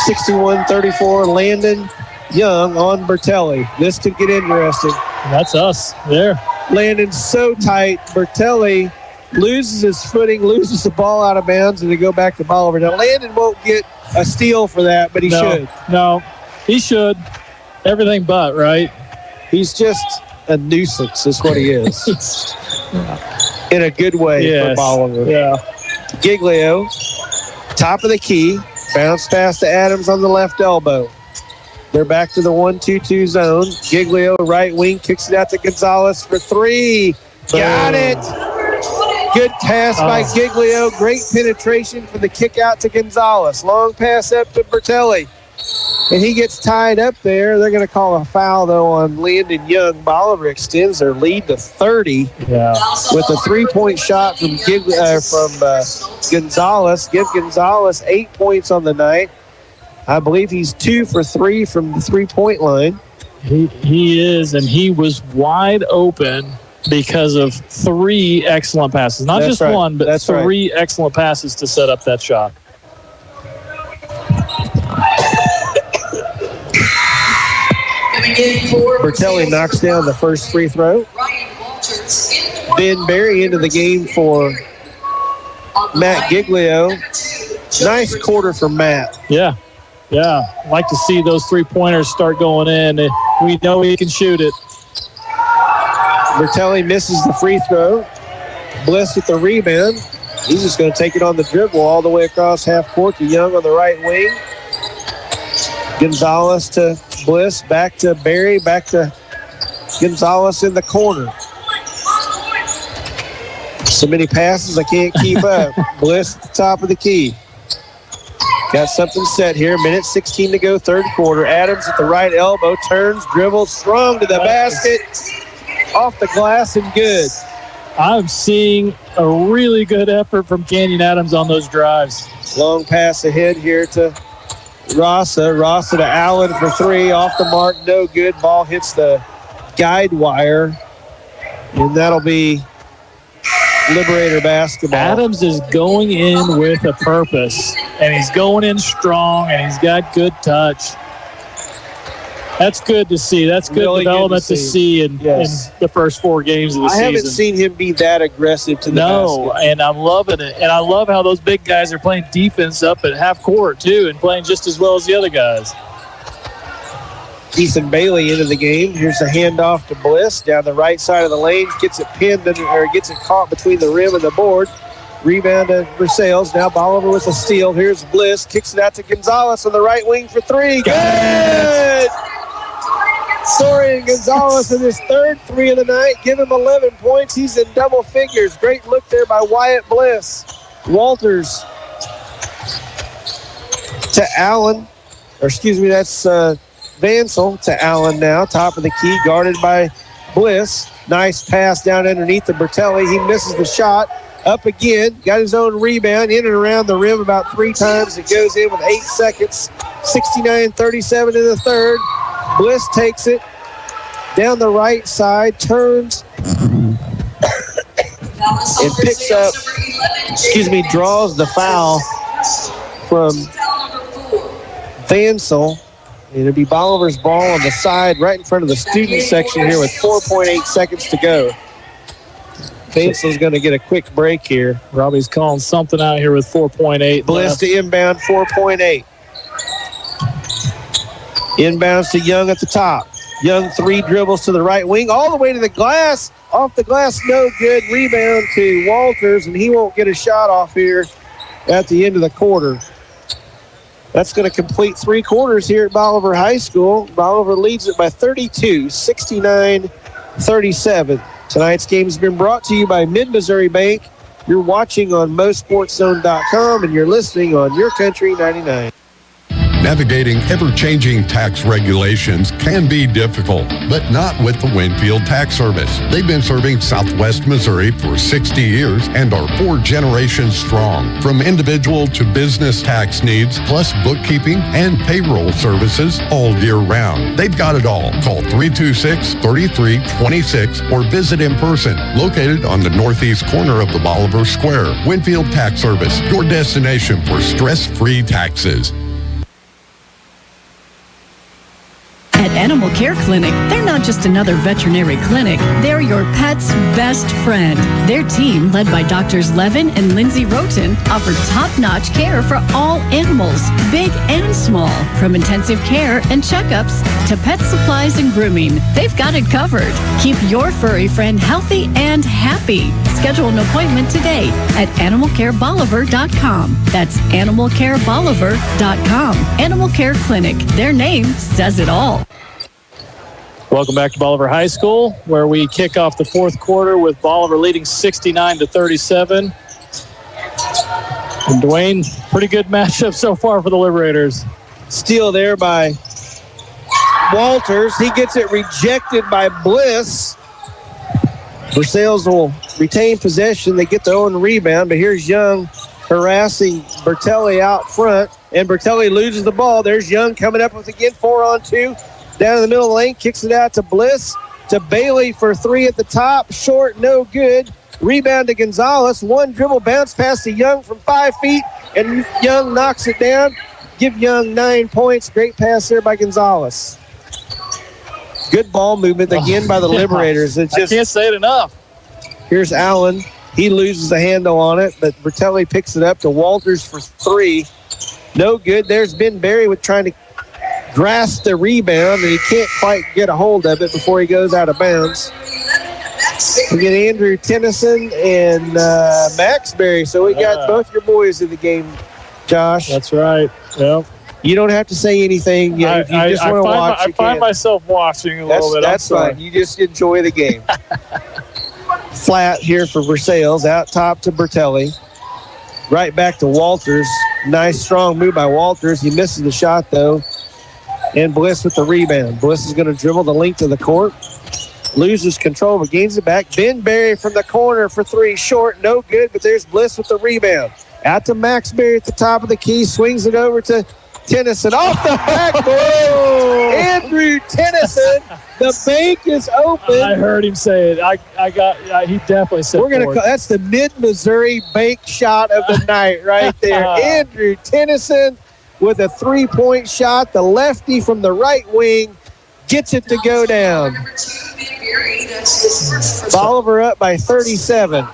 61-34, Landon Young on Bertelli. This could get interesting. That's us there. Landon's so tight. Bertelli loses his footing, loses the ball out of bounds, and they go back to Bolivar. Now, Landon won't get a steal for that, but he should. No, he should. Everything but, right? He's just a nuisance is what he is. In a good way for Bolivar. Yeah. Giglio, top of the key. Bounce pass to Adams on the left elbow. They're back to the 1-2-2 zone. Giglio, right wing, kicks it out to Gonzalez for three. Got it. Good pass by Giglio. Great penetration for the kick out to Gonzalez. Long pass up to Bertelli. And he gets tied up there. They're going to call a foul, though, on Landon Young. Bolivar extends their lead to 30 with a three-point shot from Gonzalez. Give Gonzalez 8 points on the night. I believe he's 2 for 3 from the three-point line. He is, and he was wide open because of 3 excellent passes. Not just one, but 3 excellent passes to set up that shot. Bertelli knocks down the first free throw. Ben Berry into the game for Matt Giglio. Nice quarter for Matt. Yeah. I'd like to see those three-pointers start going in. We know he can shoot it. Bertelli misses the free throw. Bliss with the rebound. He's just going to take it on the dribble all the way across half court to Young on the right wing. Gonzalez to Bliss, back to Berry, back to Gonzalez in the corner. So many passes, I can't keep up. Bliss at the top of the key. Got something set here. Minute 16 to go, third quarter. Adams at the right elbow, turns, dribbles, strong to the basket. Off the glass and good. I'm seeing a really good effort from Canyon Adams on those drives. Long pass ahead here to Rasa to Allen for 3. Off the mark, no good. Ball hits the guide wire. And that'll be Liberator basketball. Adams is going in with a purpose. And he's going in strong, and he's got good touch. That's good to see. That's good really development good to see in the first 4 games of the season. I haven't seen him be that aggressive to the basket. And I'm loving it. And I love how those big guys are playing defense up at half court, too, and playing just as well as the other guys. Ethan Bailey into the game. Here's a handoff to Bliss down the right side of the lane. Gets it pinned, or gets it caught between the rim and the board. Rebound to Versailles. Now Bolivar with a steal. Here's Bliss. Kicks it out to Gonzalez on the right wing for 3. Good! Sorian Gonzalez in his third 3 of the night. Give him 11 points. He's in double figures. Great look there by Wyatt Bliss. Walters to Allen. That's Vansel to Allen now. Top of the key, guarded by Bliss. Nice pass down underneath to Bertelli. He misses the shot. Up again. Got his own rebound. In and around the rim about 3 times. It goes in with 8 seconds. 69-37 in the third. Bliss takes it down the right side, turns, and picks up, draws the foul from Vansel. It'll be Bolivar's ball on the side right in front of the student section here with 4.8 seconds to go. Vansel's going to get a quick break here. Robbie's calling something out here with 4.8 Bliss left. To inbound, 4.8. Inbounds to Young at the top. Young 3 dribbles to the right wing, all the way to the glass. Off the glass, no good. Rebound to Walters, and he won't get a shot off here at the end of the quarter. That's going to complete 3 quarters here at Bolivar High School. Bolivar leads it by 32, 69-37. Tonight's game has been brought to you by Mid-Missouri Bank. You're watching on MoSportsZone.com, and you're listening on YourCountry99. Navigating ever-changing tax regulations can be difficult, but not with the Winfield Tax Service. They've been serving Southwest Missouri for 60 years and are 4 generations strong. From individual to business tax needs, plus bookkeeping and payroll services all year round. They've got it all. Call 326-3326 or visit in person. Located on the northeast corner of the Bolivar Square. Winfield Tax Service, your destination for stress-free taxes. At Animal Care Clinic, they're not just another veterinary clinic. They're your pet's best friend. Their team, led by Doctors Levin and Lindsay Roten, offer top-notch care for all animals, big and small. From intensive care and checkups to pet supplies and grooming, they've got it covered. Keep your furry friend healthy and happy. Schedule an appointment today at animalcarebolivar.com. That's animalcarebolivar.com. Animal Care Clinic. Their name says it all. Welcome back to Bolivar High School, where we kick off the fourth quarter with Bolivar leading 69-37. And Dwayne, pretty good matchup so far for the Liberators. Steal there by Walters. He gets it rejected by Bliss. Versailles will retain possession. They get their own rebound, but here's Young harassing Bertelli out front, and Bertelli loses the ball. There's Young coming up with again 4-on-2. Down in the middle of the lane, kicks it out to Bliss, to Bailey for three at the top. Short, no good. Rebound to Gonzalez. One dribble bounce pass to Young from 5 feet, and Young knocks it down. Give Young 9 points. Great pass there by Gonzalez. Good ball movement again by the Liberators. It's just, I can't say it enough. Here's Allen. He loses the handle on it, but Bertelli picks it up to Walters for three. No good. There's Ben Berry with trying to grasp the rebound, and he can't quite get a hold of it before he goes out of bounds. We get Andrew Tennyson and Max Berry. So we got both your boys in the game, Josh. That's right. Yep. You don't have to say anything. If you just want to watch, I find myself watching a little bit. That's fine. You just enjoy the game. Flat here for Versailles. Out top to Bertelli. Right back to Walters. Nice, strong move by Walters. He misses the shot, though. And Bliss with the rebound. Bliss is going to dribble the length of the court. Loses control, but gains it back. Ben Berry from the corner for three. Short, no good, but there's Bliss with the rebound. Out to Max Berry at the top of the key. Swings it over to Tennyson. Off the backboard. Andrew Tennyson. The bank is open. I heard him say it. He definitely said it. That's the Mid-Missouri bank shot of the night right there. Andrew Tennyson with a three-point shot. The lefty from the right wing gets it to go down. Bolivar up by 37.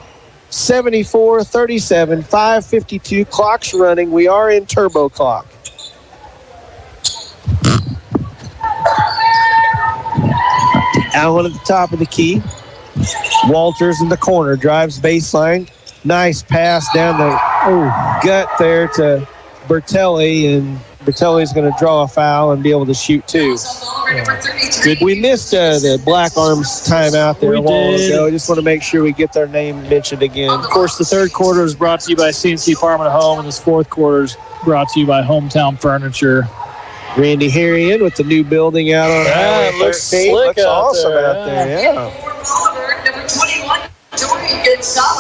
74-37. 5:52. Clock's running. We are in turbo clock. Allen at the top of the key. Walters in the corner. Drives baseline. Nice pass down the gut there to Bertelli, and Bertelli's going to draw a foul and be able to shoot two. We missed the Black Arms timeout there a while ago. I just want to make sure we get their name mentioned again. Of course, the third quarter is brought to you by CNC Farm and Home, and this fourth quarter is brought to you by Hometown Furniture. Randy Harrion with the new building out on Highway 13. Looks slick. Looks awesome out there, yeah.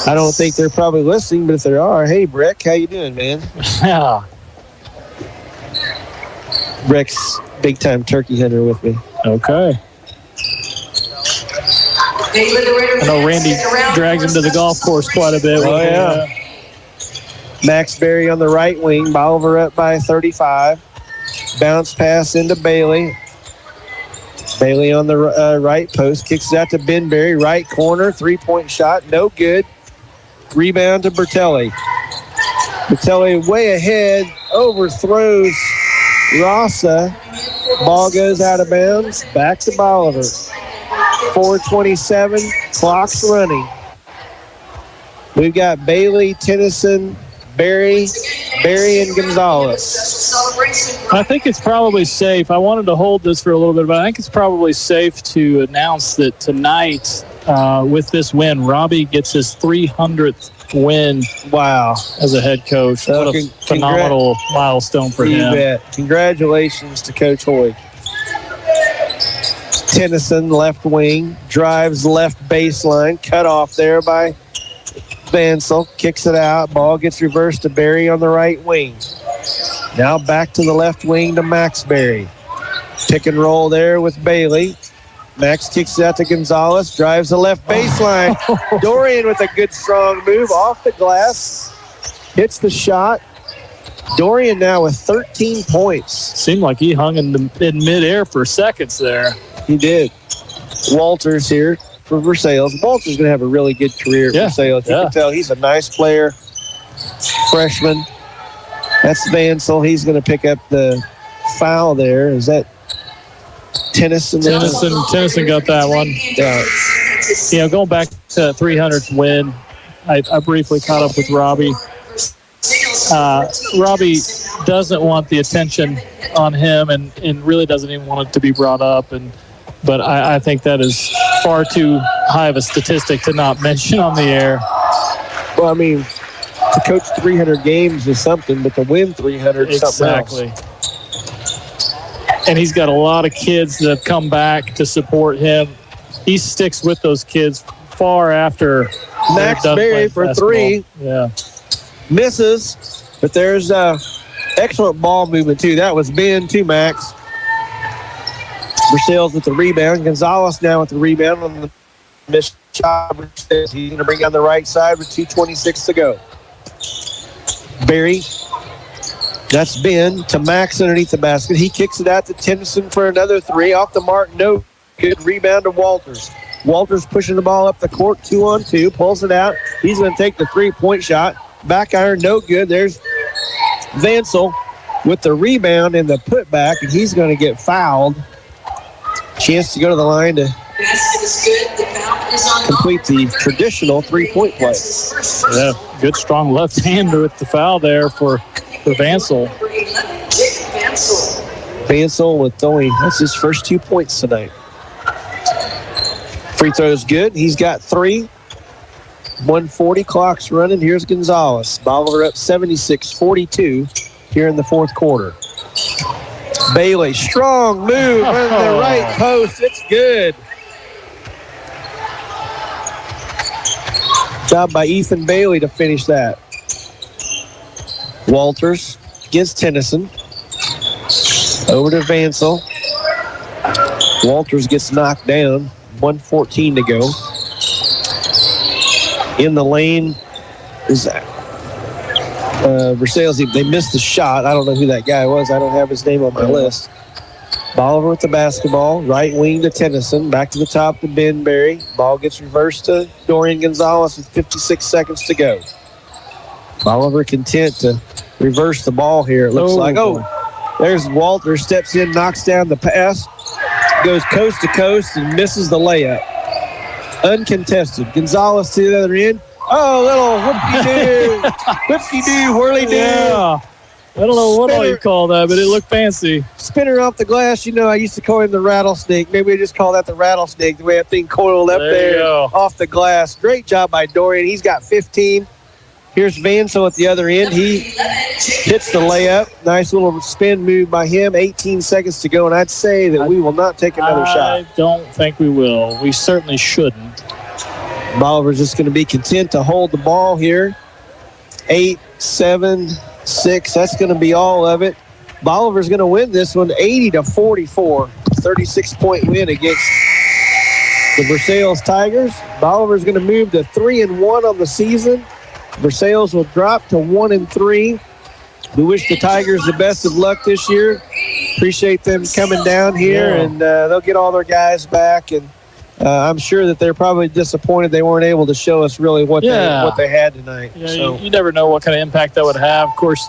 I don't think they're probably listening, but if they are, hey, Breck, how you doing, man? Yeah. Breck's big-time turkey hunter with me. Okay. I know Randy drags him to the golf course quite a bit. Oh, yeah. Max Berry on the right wing. Bolivar up by 35. Bounce pass into Bailey. Bailey on the right post. Kicks it out to Ben Berry. Right corner. Three-point shot. No good. Rebound to Bertelli. Bertelli way ahead. Overthrows Rasa. Ball goes out of bounds. Back to Bolivar. 4:27. Clock's running. We've got Bailey, Tennyson, Berry, and Gonzalez. I think it's probably safe. I wanted to hold this for a little bit, but I think it's probably safe to announce that tonight, with this win, Robbie gets his 300th win. Wow. As a head coach. What a phenomenal milestone for him. You bet. Congratulations to Coach Hoy. Tennyson, left wing, drives left baseline, cut off there by Vansel, kicks it out. Ball gets reversed to Berry on the right wing. Now back to the left wing to Max Berry. Pick and roll there with Bailey. Max kicks it out to Gonzalez, drives the left baseline. Dorian with a good strong move off the glass. Hits the shot. Dorian now with 13 points. Seemed like he hung in midair for seconds there. He did. Walters here for Versailles. Walters going to have a really good career at Versailles. You can tell he's a nice player. Freshman. That's Vansel. He's going to pick up the foul there. Is that Tennyson? Tennyson got that one. Yeah. You know, going back to 300th win, I briefly caught up with Robbie. Robbie doesn't want the attention on him and really doesn't even want it to be brought up. And but I think that is far too high of a statistic to not mention on the air. Well, I mean, to coach 300 games is something, but to win 300 is something else. Exactly. And he's got a lot of kids that have come back to support him. He sticks with those kids far after. Max Berry for basketball. 3. Yeah. Misses, but there's excellent ball movement, too. That was Ben to Max. Versailles with the rebound. Gonzalez now with the rebound on the missed shot. He's going to bring it on the right side with 2:26 to go. Berry. That's Ben to Max underneath the basket. He kicks it out to Tennyson for another 3. Off the mark, no good. Rebound to Walters. Walters pushing the ball up the court, 2-on-2. Pulls it out. He's going to take the 3-point shot. Back iron, no good. There's Vansel with the rebound and the putback, and he's going to get fouled. Chance to go to the line to complete the traditional 3-point play. Yeah, good strong left hand with the foul there for Vansel. Vansel with only, that's his first 2 points tonight. Free throw is good. He's got 3. 140, clock's running. Here's Gonzalez. Bolivar up 76-42 here in the fourth quarter. Bailey, strong move on the right post. It's good. Job by Ethan Bailey to finish that. Walters against Tennyson. Over to Vansel. Walters gets knocked down. 1:14 to go. In the lane is Versailles. They missed the shot. I don't know who that guy was. I don't have his name on my list. Bolivar with the basketball. Right wing to Tennyson. Back to the top to Ben Berry. Ball gets reversed to Dorian Gonzalez with 56 seconds to go. Bolivar content to reverse the ball here. It looks like. Oh, there's Walter. Steps in, knocks down the pass. Goes coast to coast and misses the layup. Uncontested. Gonzalez to the other end. Oh, little whoopie-doo. Whoopie-doo, whirly-doo. Yeah. I don't know what all you call that, but it looked fancy. Spinner off the glass. You know, I used to call him the rattlesnake. Maybe we just call that the rattlesnake, the way that thing coiled up there off the glass. Great job by Dorian. He's got 15. Here's Vansel at the other end. He hits the layup. Nice little spin move by him. 18 seconds to go, and I'd say that we will not take another shot. I don't think we will. We certainly shouldn't. Bolivar's just going to be content to hold the ball here. 8, 7, 6. That's going to be all of it. Bolivar's going to win this one 80-44. 36-point win against the Versailles Tigers. Bolivar's going to move to 3-1 on the season. Versailles will drop to 1-3. We wish the Tigers the best of luck this year. Appreciate them coming down here, and they'll get all their guys back. And I'm sure that they're probably disappointed they weren't able to show us really what they had tonight. Yeah, so. You never know what kind of impact that would have. Of course,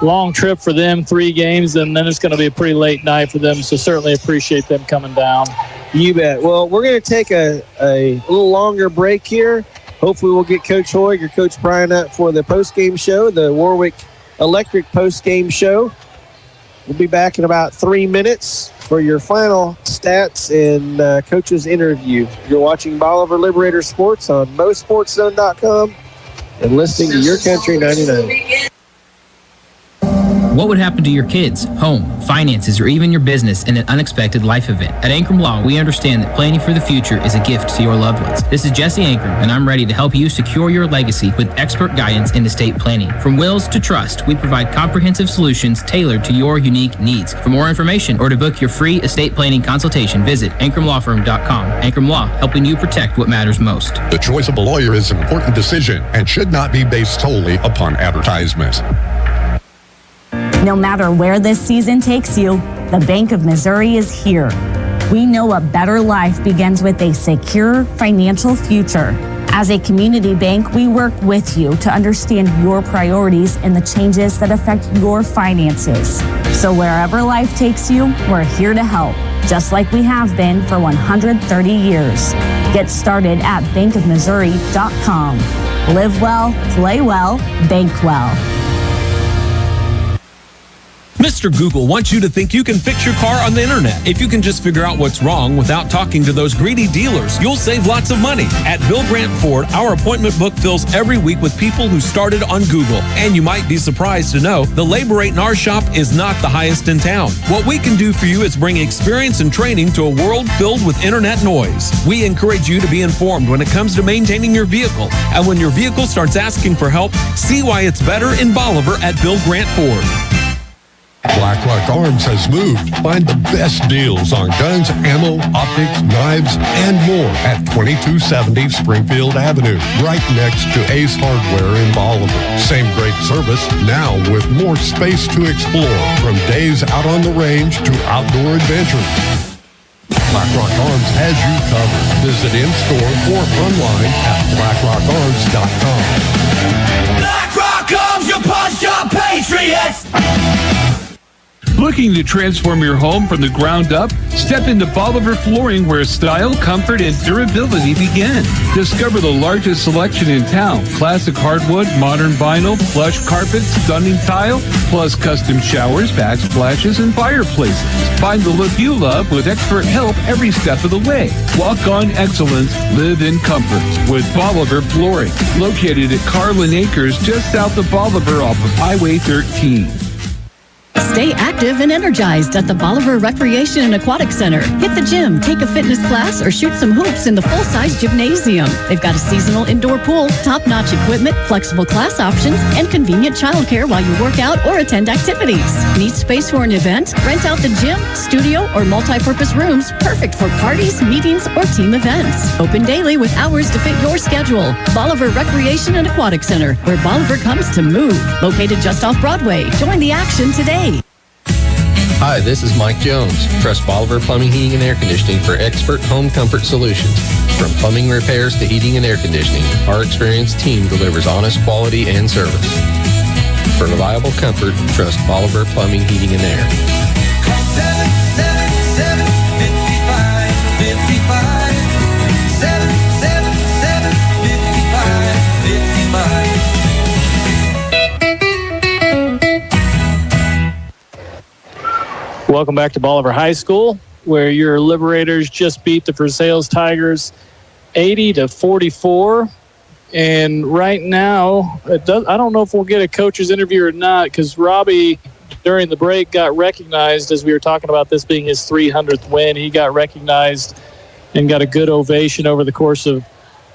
long trip for them, 3 games, and then it's going to be a pretty late night for them. So certainly appreciate them coming down. You bet. Well, we're going to take a little longer break here. Hopefully we'll get Coach Hoig or Coach Bryan up for the post-game show, the Warwick Electric post-game show. We'll be back in about 3 minutes for your final stats and Coach's interview. You're watching Bolivar Liberators Sports on MoSportsZone.com and listening to YourCountry99. What would happen to your kids, home, finances, or even your business in an unexpected life event? At Ankrum Law, we understand that planning for the future is a gift to your loved ones. This is Jesse Ankrum, and I'm ready to help you secure your legacy with expert guidance in estate planning. From wills to trust, we provide comprehensive solutions tailored to your unique needs. For more information or to book your free estate planning consultation, visit AnkramLawFirm.com. Ankrum Law, helping you protect what matters most. The choice of a lawyer is an important decision and should not be based solely upon advertisement. No matter where this season takes you, the Bank of Missouri is here. We know a better life begins with a secure financial future. As a community bank, we work with you to understand your priorities and the changes that affect your finances. So wherever life takes you, we're here to help, just like we have been for 130 years. Get started at bankofmissouri.com. Live well, play well, bank well. Mr. Google wants you to think you can fix your car on the internet. If you can just figure out what's wrong without talking to those greedy dealers, you'll save lots of money. At Bill Grant Ford, our appointment book fills every week with people who started on Google. And you might be surprised to know the labor rate in our shop is not the highest in town. What we can do for you is bring experience and training to a world filled with internet noise. We encourage you to be informed when it comes to maintaining your vehicle. And when your vehicle starts asking for help, see why it's better in Bolivar at Bill Grant Ford. BlackRock Arms has moved. Find the best deals on guns, ammo, optics, knives, and more at 2270 Springfield Avenue, right next to Ace Hardware in Bolivar. Same great service, now with more space to explore, from days out on the range to outdoor adventures. BlackRock Arms has you covered. Visit in-store or online at blackrockarms.com. BlackRock Arms, your punch-up patriots! Looking to transform your home from the ground up? Step into Bolivar Flooring, where style, comfort, and durability begin. Discover the largest selection in town. Classic hardwood, modern vinyl, plush carpets, stunning tile, plus custom showers, backsplashes, and fireplaces. Find the look you love with expert help every step of the way. Walk on excellence, live in comfort with Bolivar Flooring. Located at Carlin Acres, just south of Bolivar off of Highway 13. Stay active and energized at the Bolivar Recreation and Aquatic Center. Hit the gym, take a fitness class, or shoot some hoops in the full-size gymnasium. They've got a seasonal indoor pool, top-notch equipment, flexible class options, and convenient childcare while you work out or attend activities. Need space for an event? Rent out the gym, studio, or multi-purpose rooms, perfect for parties, meetings, or team events. Open daily with hours to fit your schedule. Bolivar Recreation and Aquatic Center, where Bolivar comes to move. Located just off Broadway. Join the action today. Hi, this is Mike Jones. Trust Bolivar Plumbing, Heating, and Air Conditioning for expert home comfort solutions. From plumbing repairs to heating and air conditioning, our experienced team delivers honest quality and service. For reliable comfort, trust Bolivar Plumbing, Heating, and Air. Call 777-55-55. 777-55-55. Welcome back to Bolivar High School, where your Liberators just beat the Versailles Tigers 80-44. And right now, I don't know if we'll get a coach's interview or not, because Robbie, during the break, got recognized as we were talking about this being his 300th win. He got recognized and got a good ovation over the course of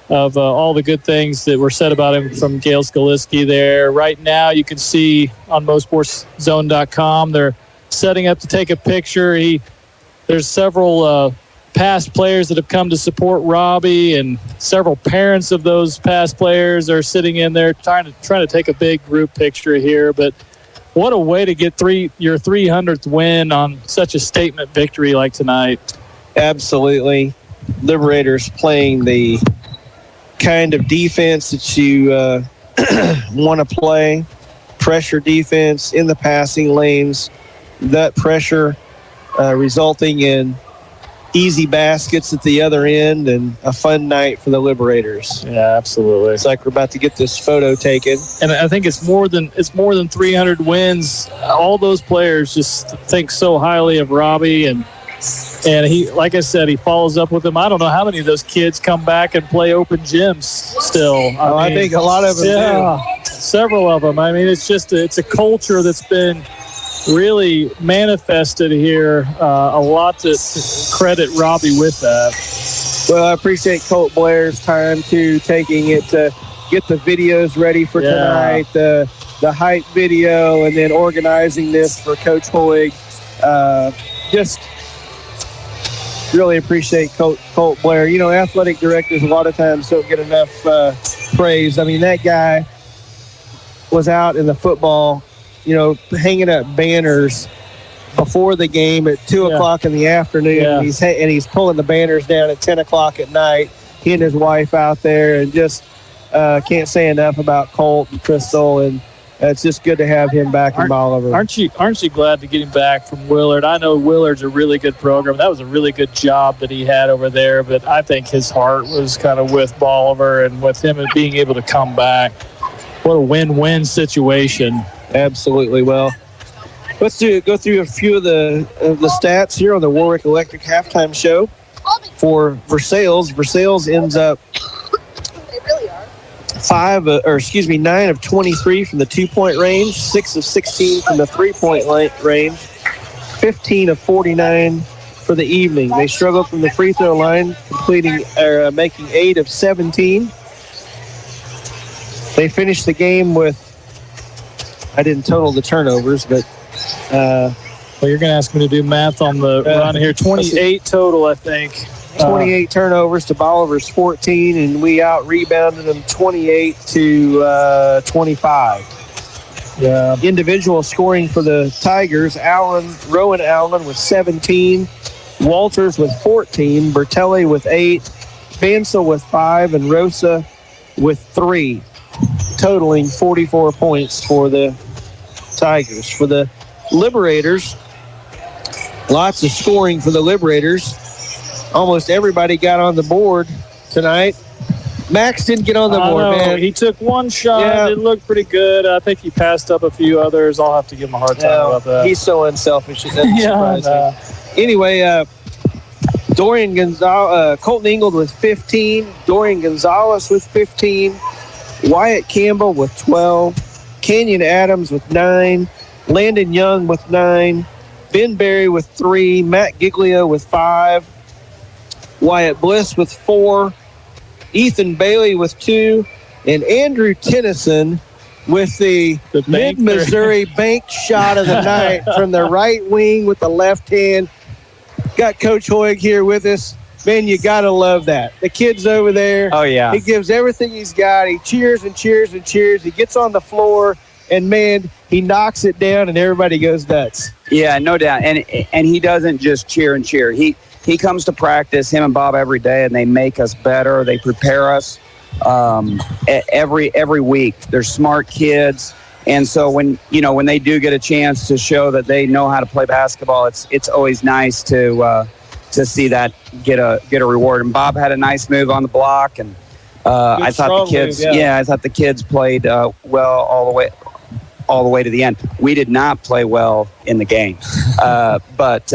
all the good things that were said about him from Gail Skaliski there. Right now, you can see on MoSportsZone.com, they're setting up to take a picture. There's several past players that have come to support Robbie, and several parents of those past players are sitting in there trying to take a big group picture here. But what a way to get your 300th win on such a statement victory like tonight. Absolutely. Liberators playing the kind of defense that you want to play, pressure defense in the passing lanes. That pressure resulting in easy baskets at the other end and a fun night for the Liberators. Yeah, absolutely. It's like we're about to get this photo taken. And I think it's more than 300 wins. All those players just think so highly of Robbie, and he, like I said, he follows up with them. I don't know how many of those kids come back and play open gyms still. I think a lot of them do. Several of them. I mean, it's a culture that's been really manifested here. A lot to credit Robbie with that. Well, I appreciate Colt Blair's time too, taking it to get the videos ready for tonight, the hype video, and then organizing this for Coach Hoig. Just really appreciate Colt Blair. You know, athletic directors a lot of times don't get enough praise. I mean, that guy was out in the football, hanging up banners before the game at 2 o'clock in the afternoon. Yeah. And he's pulling the banners down at 10 o'clock at night. He and his wife out there, and just can't say enough about Colt and Crystal, and it's just good to have him back in Bolivar. Aren't you glad to get him back from Willard? I know Willard's a really good program. That was a really good job that he had over there, but I think his heart was kind of with Bolivar and with him and being able to come back. What a win-win situation. Absolutely. Well, Let's go through a few of the stats here on the Warwick Electric halftime show for Versailles. Versailles ends up 9 of 23 from the 2-point range, 6 of 16 from the 3-point range, 15 of 49 for the evening. They struggled from the free throw line, making 8 of 17. They finished the game with, I didn't total the turnovers, but well, you're going to ask me to do math on the run here. 28 total, I think. 28 turnovers to Bolivar's 14, and we out-rebounded them 28 to 25. Yeah. Individual scoring for the Tigers, Rowan Allen with 17, Walters with 14, Bertelli with 8, Vansel with 5, and Rosa with 3, totaling 44 points for the Tigers. For the Liberators, lots of scoring for the Liberators. Almost everybody got on the board tonight. Max didn't get on the board, man. He took one shot. Yeah. It looked pretty good. I think he passed up a few others. I'll have to give him a hard time about that. He's so unselfish. It doesn't surprise me. Anyway, Dorian Gonzalez, Colton Ingold with 15, Dorian Gonzalez with 15, Wyatt Campbell with 12, Kenyon Adams with 9, Landon Young with 9, Ben Berry with 3, Matt Giglio with 5, Wyatt Bliss with 4, Ethan Bailey with 2, and Andrew Tennyson with the Mid-Missouri bank shot of the night from the right wing with the left hand. Got Coach Hoig here with us. Man, you got to love that. The kid's over there. Oh, yeah. He gives everything he's got. He cheers and cheers and cheers. He gets on the floor, and, man, he knocks it down, and everybody goes nuts. Yeah, no doubt. And he doesn't just cheer and cheer. He comes to practice, him and Bob, every day, and they make us better. They prepare us every week. They're smart kids. And so when they do get a chance to show that they know how to play basketball, it's always nice to see that get a reward. And Bob had a nice move on the block, and I thought the kids played well all the way to the end. We did not play well in the game, but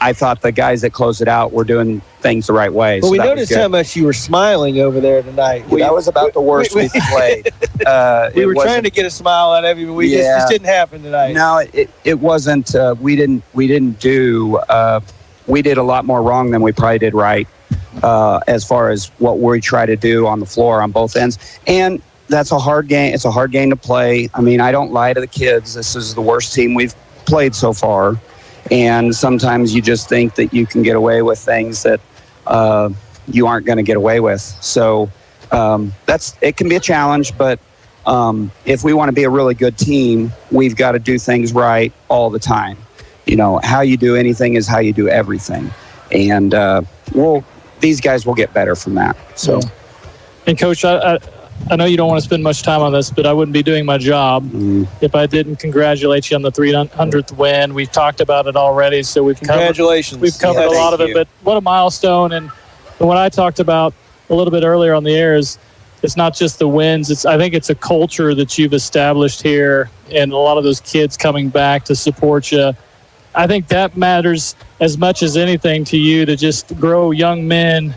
I thought the guys that closed it out were doing things the right way. But we noticed how much you were smiling over there tonight. That was about the worst we've played. We were trying to get a smile out of you, but it just didn't happen tonight. No, it wasn't. We didn't do. We did a lot more wrong than we probably did right, as far as what we try to do on the floor on both ends. And that's a hard game. It's a hard game to play. I mean, I don't lie to the kids. This is the worst team we've played so far. And sometimes you just think that you can get away with things that you aren't going to get away with. So it can be a challenge, but if we want to be a really good team, we've got to do things right all the time. How you do anything is how you do everything. And these guys will get better from that. So, and Coach, I know you don't want to spend much time on this, but I wouldn't be doing my job if I didn't congratulate you on the 300th win. We've talked about it already, so we've covered a lot of it. But what a milestone! And what I talked about a little bit earlier on the air is it's not just the wins. I think it's a culture that you've established here, and a lot of those kids coming back to support you. I think that matters as much as anything to you, to just grow young men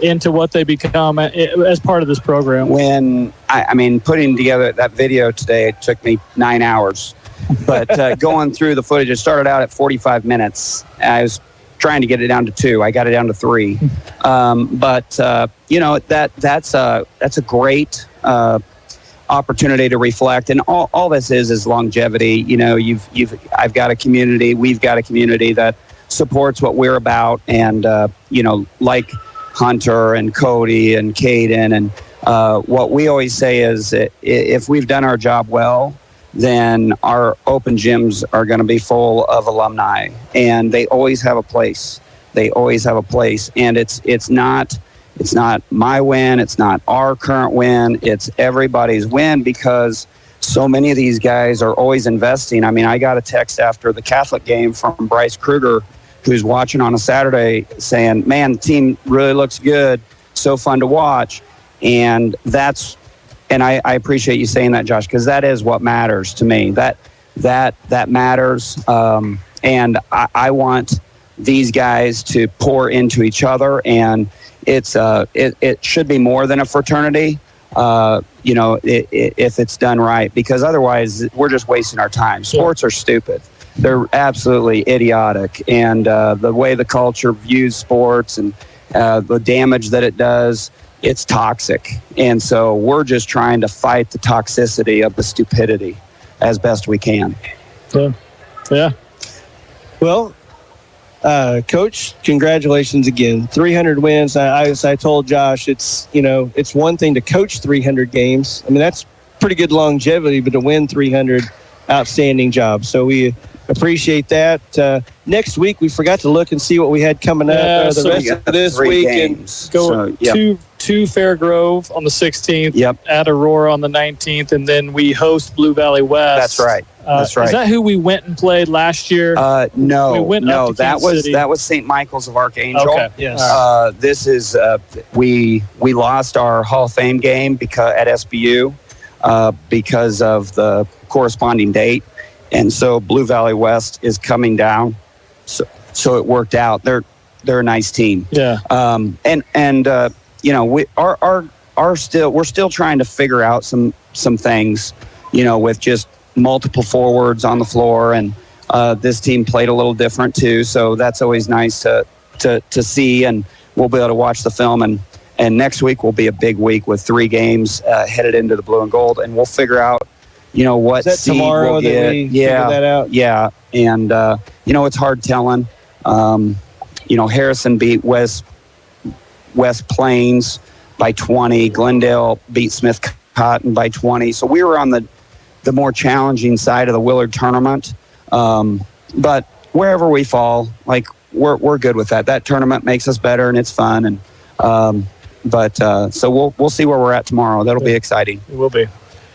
into what they become as part of this program. When putting together that video today, it took me 9 hours, but going through the footage, it started out at 45 minutes. I was trying to get it down to 2. I got it down to 3. That's a great opportunity to reflect. And all this is longevity. I've got a community. We've got a community that supports what we're about. And, like Hunter and Cody and Caden, and what we always say is if we've done our job well, then our open gyms are going to be full of alumni, and they always have a place. And it's not my win, it's not our current win, it's everybody's win, because so many of these guys are always investing. I mean, I got a text after the Catholic game from Bryce Kruger, who's watching on a Saturday, saying, man, the team really looks good, so fun to watch. And I appreciate you saying that, Josh, because that is what matters to me. that matters. And I want these guys to pour into each other, and it should be more than a fraternity, if it's done right, because otherwise we're just wasting our time. Sports are stupid. They're absolutely idiotic. And the way the culture views sports and the damage that it does, it's toxic. And so we're just trying to fight the toxicity of the stupidity as best we can. Yeah. Well, Coach, congratulations again. 300 wins. As I told Josh, it's one thing to coach 300 games. I mean, that's pretty good longevity, but to win 300, outstanding job. So we appreciate that. Next week, we forgot to look and see what we had coming up the rest of this week. Games. And go to Fairgrove on the 16th, at Aurora on the 19th, and then we host Blue Valley West. That's right. That's right. Is that who we went and played last year? No, that was St. Michael's of Archangel. Okay. Yes. This is we lost our Hall of Fame game at SBU because of the corresponding date, and so Blue Valley West is coming down. So it worked out. They're a nice team. Yeah. We're still trying to figure out some things, with just multiple forwards on the floor, and this team played a little different too, so that's always nice to see, and we'll be able to watch the film, and next week will be a big week with 3 games headed into the blue and gold, and we'll figure out what Is that seed tomorrow we'll that get. we figure that out? Yeah, and it's hard telling. Harrison beat West Plains by 20. Glendale beat Smith Cotton by 20. So we were on the more challenging side of the Willard tournament. But wherever we fall, we're good with that. That tournament makes us better, and it's fun. And so we'll see where we're at tomorrow. That'll be exciting. It will be.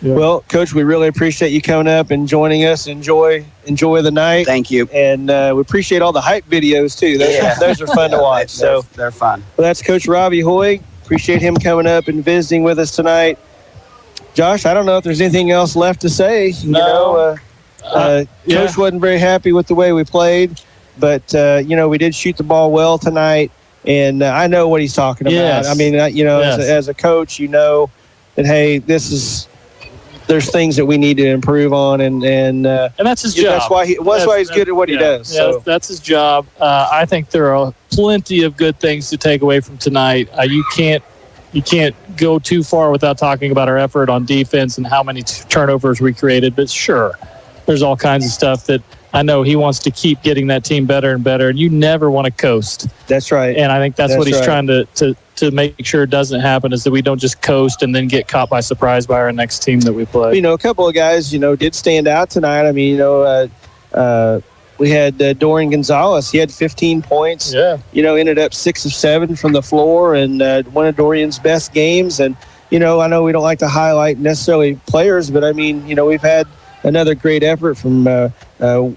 Yeah. Well, Coach, we really appreciate you coming up and joining us. Enjoy the night. Thank you. And we appreciate all the hype videos too. Those are fun to watch. They're fun. Well, that's Coach Robbie Hoig. Appreciate him coming up and visiting with us tonight. Josh, I don't know if there's anything else left to say. Coach wasn't very happy with the way we played, but we did shoot the ball well tonight, and I know what he's talking about. Yes. I mean, as a coach, that hey, there's things that we need to improve on, and that's his job. That's why he's good at what he does. Yeah, so that's his job. I think there are plenty of good things to take away from tonight. You can't go too far without talking about our effort on defense and how many turnovers we created. But sure, there's all kinds of stuff that I know he wants to keep getting that team better and better. And you never want to coast. That's right. And I think that's what he's trying to make sure it doesn't happen, is that we don't just coast and then get caught by surprise by our next team that we play. A couple of guys, did stand out tonight. I mean, we had Dorian Gonzalez. He had 15 points. Yeah. Ended up 6 of 7 from the floor, and one of Dorian's best games. And, I know we don't like to highlight necessarily players, but I mean, we've had another great effort from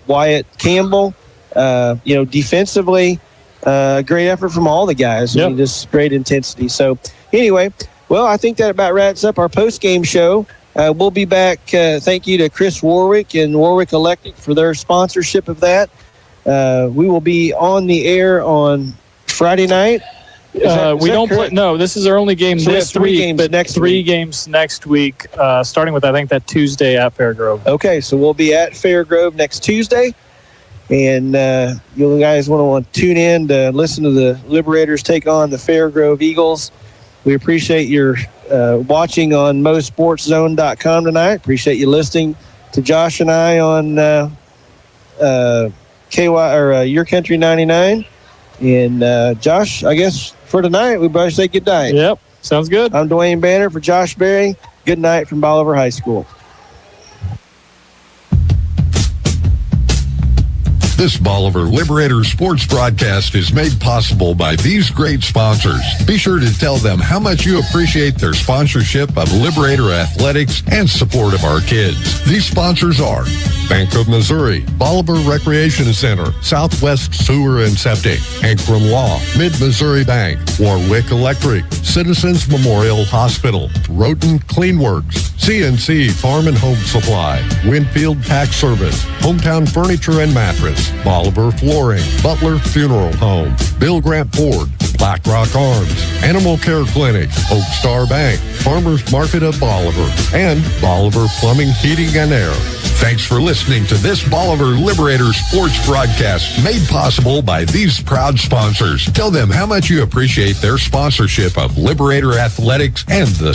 Wyatt Campbell. Defensively, great effort from all the guys. Yep. I mean, just great intensity. So anyway, well, I think that about wraps up our post-game show. We'll be back. Thank you to Chris Warwick and Warwick Electric for their sponsorship of that. We will be on the air on Friday night. We don't play. No, this is our only game this week. Three games next week, starting with I think that Tuesday at Fairgrove. Okay, so we'll be at Fairgrove next Tuesday, and you guys want to tune in to listen to the Liberators take on the Fairgrove Eagles. We appreciate your watching on MoSportsZone.com tonight. Appreciate you listening to Josh and I on YourCountry99. And Josh, I guess for tonight, we better say good night. Yep, sounds good. I'm Dwayne Banner for Josh Berry. Good night from Bolivar High School. This Bolivar Liberators sports broadcast is made possible by these great sponsors. Be sure to tell them how much you appreciate their sponsorship of Liberator Athletics and support of our kids. These sponsors are Bank of Missouri, Bolivar Recreation Center, Southwest Sewer and Septic, Ankrum Law, Mid-Missouri Bank, Warwick Electric, Citizens Memorial Hospital, Roten Clean Works, CNC Farm and Home Supply, Winfield Tax Service, Hometown Furniture and Mattress, Bolivar Flooring, Butler Funeral Home, Bill Grant Ford, Black Rock Arms, Animal Care Clinic, Oak Star Bank, Farmers Market of Bolivar, and Bolivar Plumbing, Heating and Air. Thanks for listening to this Bolivar Liberators sports broadcast made possible by these proud sponsors. Tell them how much you appreciate their sponsorship of Liberator Athletics and the